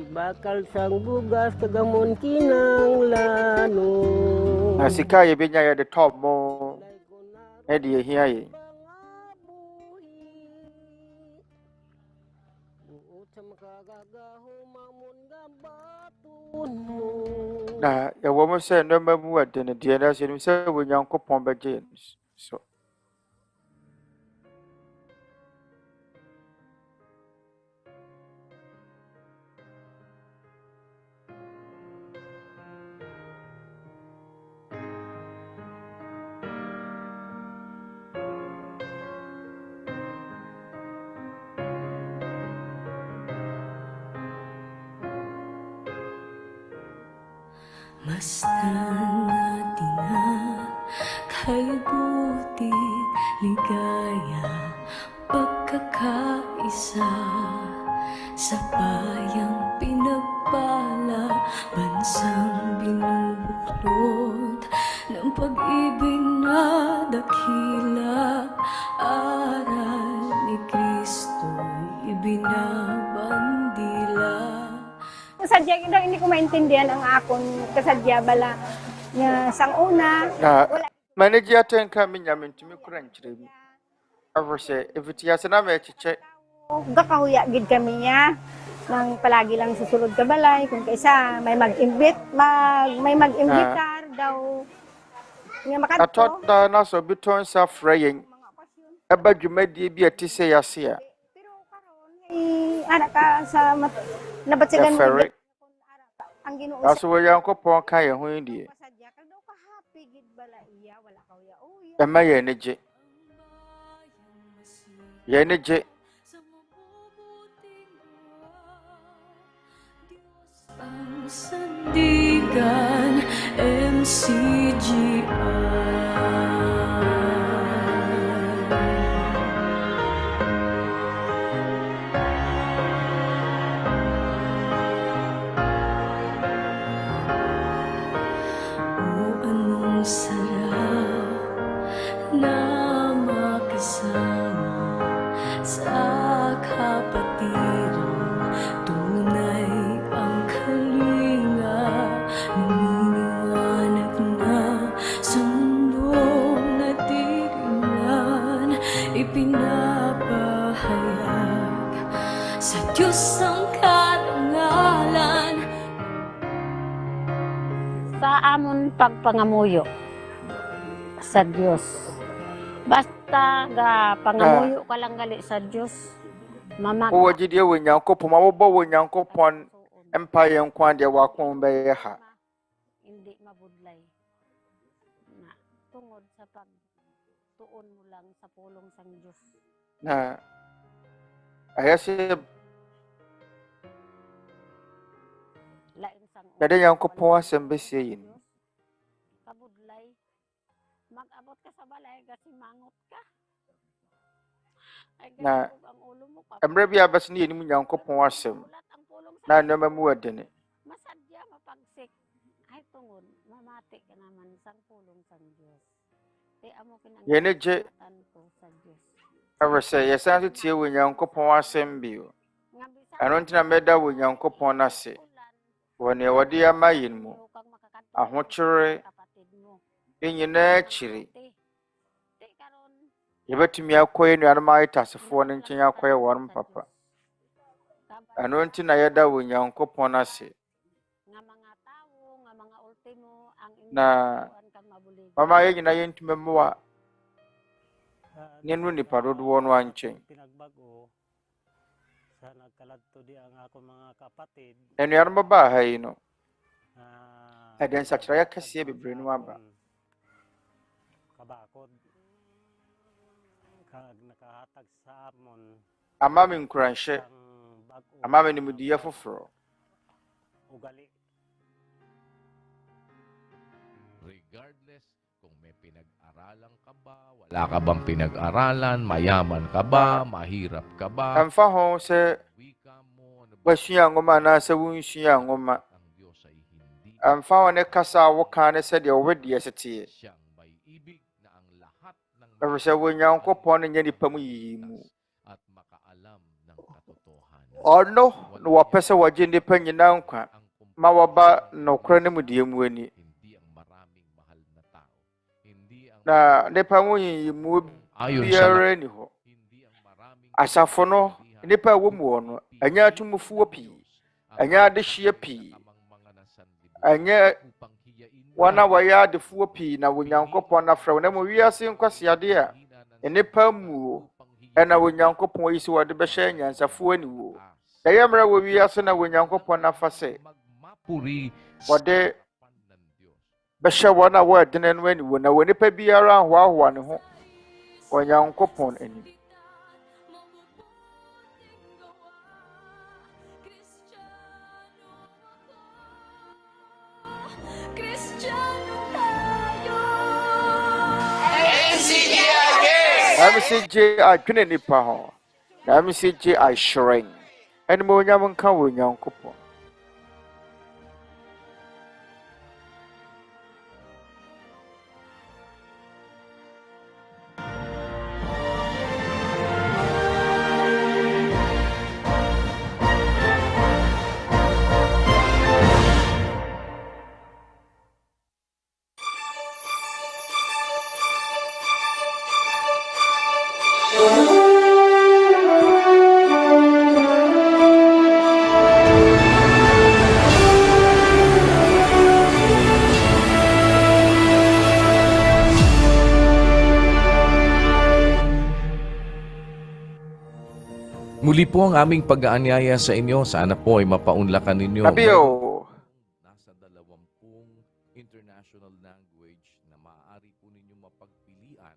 Bakal sang bugas kagamon kinang lano. Nasika yebenya ya de top mo. Edi here ye. Na ya woman say no mamu ade ne de na se say wo Nyankopon bɛgye so. Masdan natin na kay buti, ligaya, pagkakaisa sa bayang pinagpala, bansang binubuklod ng pag-ibig na dakila, aral ni Kristo ibinabandila. Kasadya hindi ko maintindihan ang akon kasadya bala nga sang una manager ten ka minya mentumi kurankyere mi avose eviti asena ma echiche gakahuya gid kami niya nang palagi lang susunod ka balay, kung kaysa may mag-imbitar daw nga I makanto. thought that nasa biton sa fraying. Eba dwumadie bi ati se yase a. Anak ka sa nabatsagan mo Mfɛre. ang Ginoo sa Aso wo Yankopɔn ka ye ho die. sadya ka daw ka happy gid bala iya wala ka ya Ema ye ne gye. Ye ne gye. Ang sandigan MCGI. Anong sarap na makasama sa kapatiran. Tunay ang kalinga, lumiliwanag na sa mundong natigilan. Ipinapahayag sa Diyos ang karangalan. Sa amon pagpangamuyo sa Dios. Basta ga pangamuyo ka lang gali sa Dios. Mama Wo gyedie wo Nyankopɔn ma wo bo wo Nyankopɔn empire nkwan de wakon be ye ha. hindi mabudlay. Na tungod sa pagtuon mo lang sa pulong sang Dios. Na ayase Lain sang Yɛde Nyankopɔn asɛm besie yin. kabudlay. Mag-abot ka sa balay kasi mangot ka. Ay Na ganun ang ulo mo pa. mmerɛ bi a bɛs ne yɛnim Nyankopɔn asɛm na nneɛma mu adene. Masadya mapagsik. Ay tungod mamati ka naman sang pulong sang Dios. Te amo Yɛne gye kinangatan ko sa Dios. ɛwɔ sɛ yɛsan so tie wɔ Nyankopɔn asɛm bio. Ɛno nti na mɛda wɔ Nyankopɔn ase wɔ nea wɔde ama yɛn mu. Ahokyere nyinaa akyiri. Yɛbɛtumi akɔ yɛn nuanom ayetasefoɔ no nkyɛn akɔyɛ wɔn papa. Ɛno nti na yɛda wɔ Nyankopɔn ase. Na mama yɛn nyinaa yɛntumi mmoa ne no nipa dodoɔ no ankyɛn. Pinagbago sa nagkaladto di ang ako mga kapatid. Anuanom baa ha yi no, ɛde nsakyerɛeɛ kɛseɛ bebree no aba. Kabakod nakahatag sa amon Ama me nkuranhyɛ, ama me nimdeɛ foforɔ. ugali. Regardless kung may pinag-aralan ka ba, wala ka bang pinag-aralan, mayaman ka ba, mahirap ka ba, Ɛmfa ho sɛ wasua nwoma anaasɛ wonsua nwoma. Ɛmfa ho ne kasa a woka ne sɛdeɛ wo deɛ seteɛ. Ɛfiri sɛ Onyankopɔn no nyɛ nipa mu yiyi mu. Ɔno na wɔpɛ sɛ wɔgye nipa nyinaa nkwa ma wɔba nokorɛ no mu deɛ mu ani. Na nipa mu yiyi mu biara ni hɔ. Asafo no nipa a wɔ mu hɔ no ɛnyɛ atumfuo pii, ɛnyɛ adehyeɛ pii, ɛnyɛ wɔn a wɔyɛ adefoɔ pii na Onyankopɔn na frɛ wɔn. Na wiase nkɔsiade a nipa mu ɛna Onyankopɔn yi sɛ wɔde bɛhyɛ nyansafoɔ aniwuo. Na yɛ mmerɛ wɔ wiase na Onyankopɔn nafa sɛ wɔde bɛhyɛ wɔn a wɔyɛ dene no aniwuo. Na wɔ nipa biara ahoahoa ne ho Onyankopɔn anim. MCGI adwene nipa ho. Na MCGI ahyerɛn. Ɛne mo onyam nka wɔ Onyankopɔn. Muli po ang aming pag-aanyaya sa inyo. Sana po ay mapaunlakan ninyo. Nabio. Nasa 20 international language na maaari po ninyo mapagpilian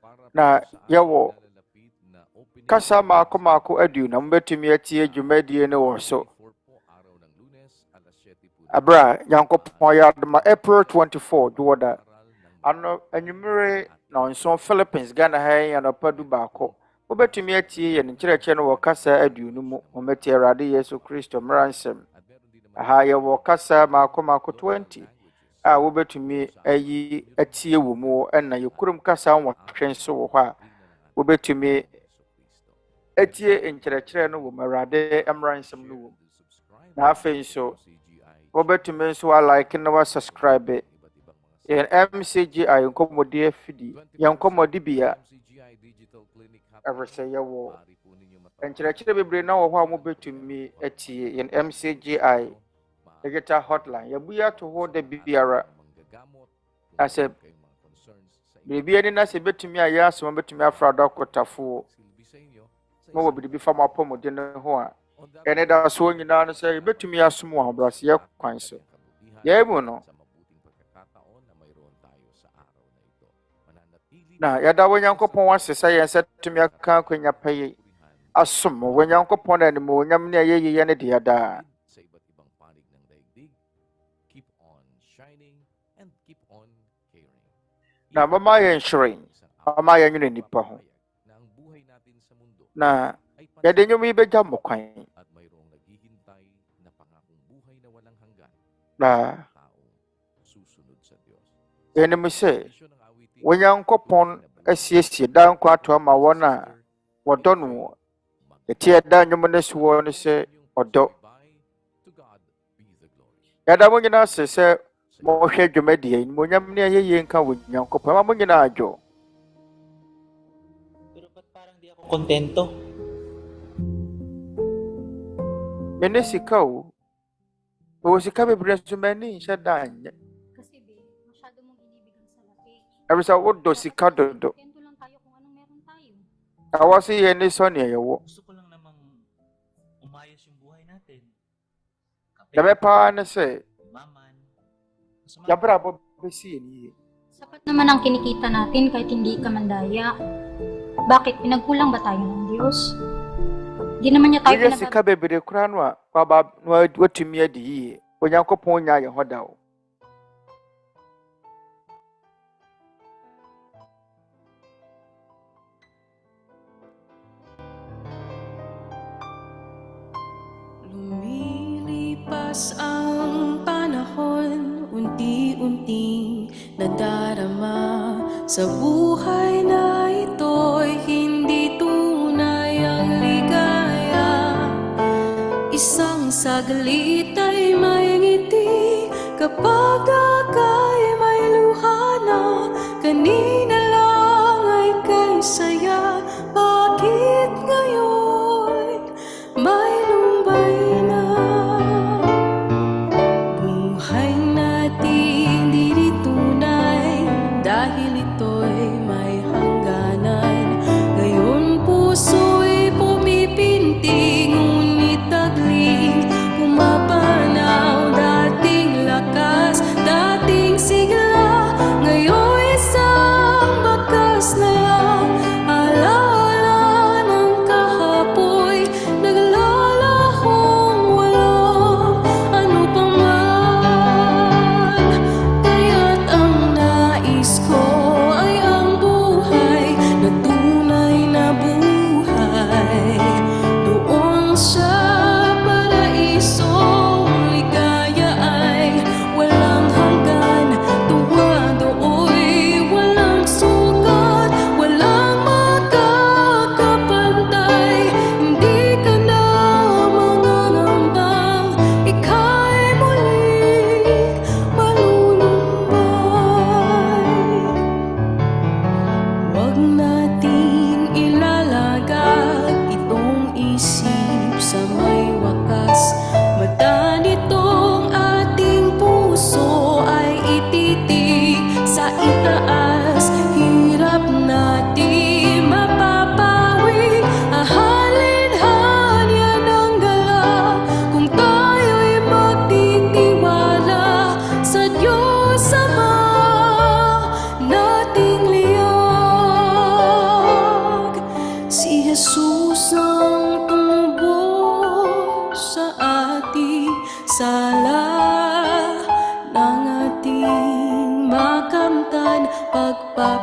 para Na yawo. nalalapit na opening Kasa mako adu na mbetumi atie dwumadie ne wo so. araw ng Lunes, alas 7 po. Abra, Yankopɔn yadma April 24, duwada. Ano enyumere na nso Philippines Ghana ha anɔpa du baako. Wobɛtumi atie yɛn nkyerɛkyerɛ no wɔ kasa aduonu mu. Wɔmɛtie Awurade Yesu Kristo mmara nsɛm. Aha yɛwɔ kasa mako 20 a wobɛtumi ayi atie wɔ mu ɛna yɛkurom kasa nwɔtwe nso wɔ hɔ a wobɛtumi atie nkyerɛkyerɛ no wɔ Awurade mmara nsɛm no wɔ. Na afei nso wobɛtumi nso alike na wasubscribe yɛn MCGI nkɔmmɔdi afidi yɛn nkɔmmɔdi bia ɛfisɛ yɛwɔ nkyerɛkyerɛ bebree na wɔ hɔ a mobɛtumi atie yɛn MCGI digital hotline yɛbu ato hɔ da biara asɛ biribi ani na sɛ bɛtumi ayɛ asɛm bɛtumi afra do akotafoɔ ma wɔ biribi fa mo apɔmuden no ho a anidasoɔ nyinaa no sɛ yɛbɛtumi asom wɔ ahobrɛaseɛ kwan so yɛn mu no na yɛda Onyankopɔn wase sɛ yɛn sɛ tumi aka akwanya pa yi asom Onyankopɔn na animuonyam ne ayɛyɛ yɛ ne deɛ daa. sa iba't ibang panig ng daigdig. Keep on shining and keep on caring. Na mama yɛn hyerɛn, mama yɛn nwene nnipa ho. Na ang buhay natin sa mundo Na yɛde nnwom yi bɛgya mo kwan. at mayroong naghihintay na pangakong buhay na walang hanggan. Na Taong susunod sa Diyos. yɛnim sɛ Onyankopɔn asiesie da nkwa ato ama wɔn a wɔdɔ no. Yɛte ɛda nnwom no so wɔ no sɛ ɔdɔ. To God be the glory. Yɛda mo nyinaa ase sɛ mohwɛ dwumadie animuonyam ne ayɛyɛ nka wɔ Onyankopɔn ma mo nyinaa adwo. Kontento. Mene sika o. Bawɔ sika bebree nso m'ani nhyɛ da anyɛ. Kasi be, masyado mong inibigan sa laki. Ɛfiri sɛ wodɔ sika dodo. Kontento lang tayo kung anong meron tayo. Awɔ sɛ yɛn ni sɔ nea yɛwɔ. Gusto ko lang namang umayos yung buhay natin. Dɛmɛ paa ne sɛ Maman. yɛabrabɔ bɛsi yɛn yie. Sapat naman ang kinikita natin kahit hindi ka mandaya. Bakit? Pinagkulang ba tayo ng Diyos? Di naman niya tayo Woyɛ sika bebree koraa no a watumi adi yie. Onyankopɔn nya yɛn hɔ da o. Lumilipas ang panahon, unti-unting nadarama sa buhay na ito'y hindi tunay ang ligaya. Isang saglit ay may ngiti kapag aka'y may luha na. Kanina lang ay kay saya, bakit ngayon may lumbay na? Buhay natin di tunay dahil ito'y may hangganan. Ngayon puso'y pumipintig, ngunit tagling pumapanaw. Dating lakas, dating sigla, ngayon isang bakas na lang. Alaala ng kahapoy, naglalahong walang ano pa man.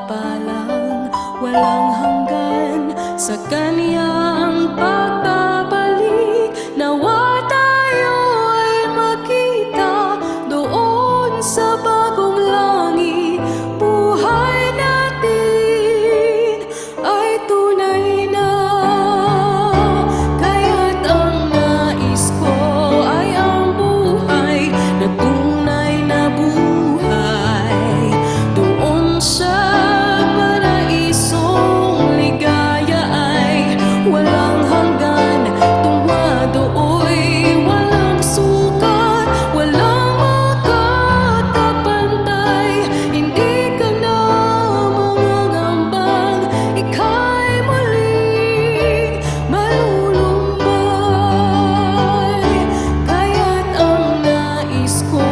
pagpapalang walang hanggan sa kaniyang pagbabalik. Nawa tayo ay makita doon sa bagong langit. Buhay natin ay tunay na, kaya't ang nais ko ay ang buhay na tunay na buhay. Doon sa paraisong ligaya ay walang hanggan. Tunga dooy walang sukat, walang makakapantay. Hindi ka na mangangambang ika'y muling malulumbay. Kaya't ang nais ko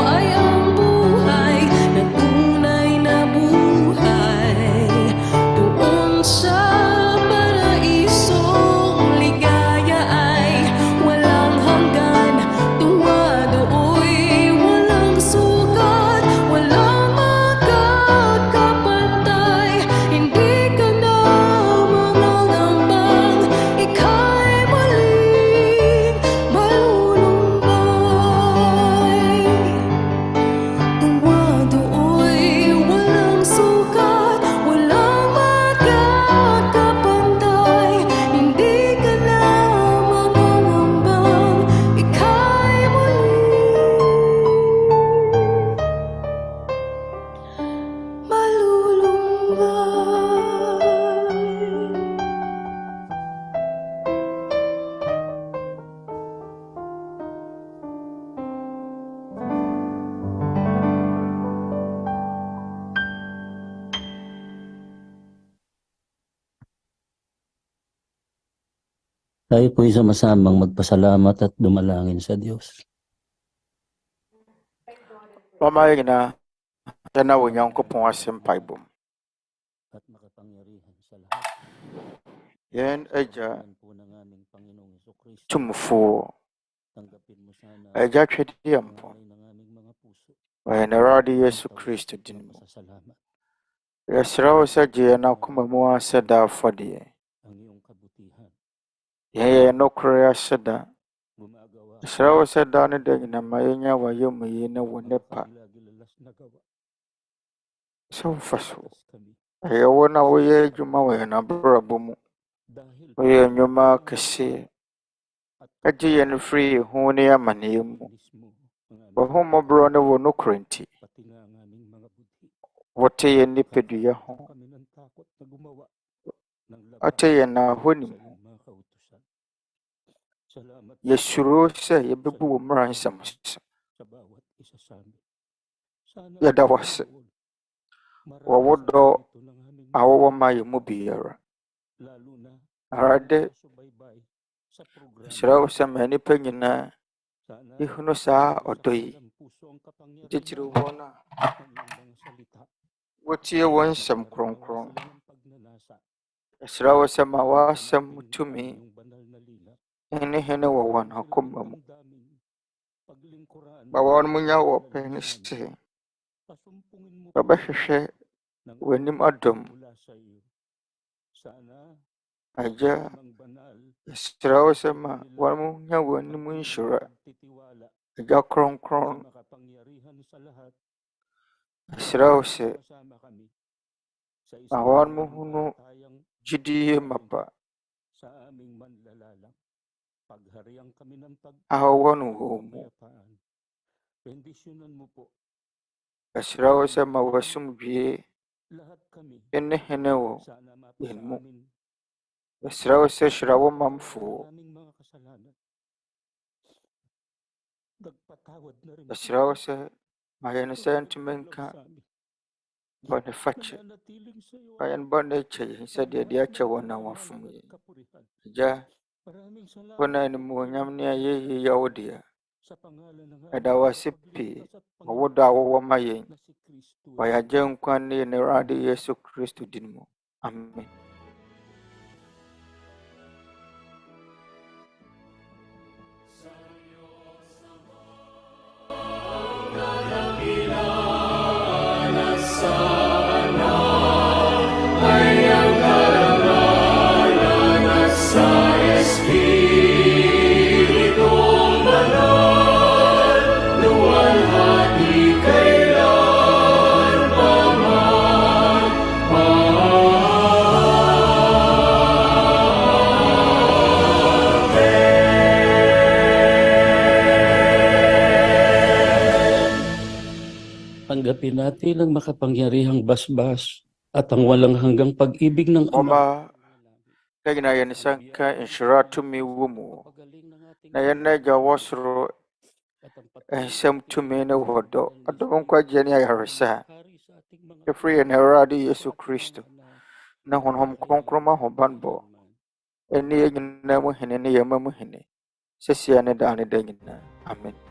ay ang buhay na tunay na buhay. Doon sa paraisong ligaya ay walang hanggan. Tunga dooy walang sukat, walang makakapantay. Hindi ka na mangangambang ika'y muling malulumbay. Tunga dooy walang sukat, walang makakapantay. Hindi ka na mangangambang ika'y Tayo po'y sama-samang magpasalamat at dumalangin sa Diyos. Pamahay na tanaw niya ang kupong asempay bum. At makapangyarihan sa lahat. Yan aja Yan po ng aming Panginoong Jesucristo. tumufu Tanggapin mo sana aja chediyam po. ang ng aming mga puso. Wahenaradi Yesu Kristo din mo. Masasalamat Yasraw sa jiya na kumamuha sa dafadi. ang iyong kabutihan. Yaya no kriya sada. Gumagawa Yasraw sa dani din na mayanya wayo mayina Nnipa. gilagilalas na gawa. So faso. Tas kami Ayaw na waya juma waya na brabo mo. dahil Waya nyuma kasi. Kaji yan free huni ya maniyo mo. bilis mo ang aming Wahumo bro na wano krenti. pati nga ang aming mga budhi. Wate yan ni peduya ho. Kami ng takot na gumawa ng laban Ate yan na huni sa mo. iyong mga kautusan. Salamat Yasuro sa yabibu maran sa sa bawat isa sa amin. Sana Yadawas. marami Wawodo ito ng aming awawa mayo mo biyara. lalo na Arade subaybay sa programa. Israw sa mani pangina. Sana Ihuno sa otoy. ng puso ang kapangyarihan Titiru na. ng iyong mga salita. Wati yawan sam kronkron. Sila ng pagnanasa Israw sa mawasam mutumi. iyong banal na lila. Hinihina wawan hakumba mo. Damdamin, paglingkuran Bawawan mo niya wa peniste. pasumpungin mo Babashe ng wenim adom. mula sa iyo. Sana Aja ng banal Israw sa ma. Wan mo niya wenim insyura. titiwala Aja sa kronkron. makapangyarihan sa lahat. Israw sa Kasama kami sa awan mo isang huno. tayang Gyedie mapa. sa aming manlalalang. Paghariang kami ng Awan mo. kapayapaan. Bendisyonan mo po Israw sa mawasum biye. lahat kami. Hinihina wa. Sana mapasa Yan mo. amin Israw sa shrawa ang mamfu. aming mga kasalanan. Nagpatawad na rin Israw sa mayan sa sentiment loob ka. sa amin. Boniface. Nananatiling sa iyo Ayan ba na chay sa dia dia chawa na wafu ye. Ja Maraming salamat kuna ni mo nyam niya ye yaudia. sa pangalan ng aming Adawa sipi. tagapagligtas at Mawuda wa mayen. na si Kristo. Waya jeng kwani ni radi Yesu Kristo din mo. Amen. Sana Tanggapin natin ang makapangyarihang basbas at ang walang hanggang pag-ibig ng Ama. Mama, kaya na yan isang ka insyura tumiwo mo. Na yan na jawasro nsɛm tumi ne wɔdɔ adɔm nkwagye ne ayaresa ɛfiri yɛn Awurade Yesu Kristo na honhom kronkron ma ho banbɔ ɛne yɛn nyinaa mu hene ne yɛn ma mu hene sɛsia ne daa ne da nyinaa amen.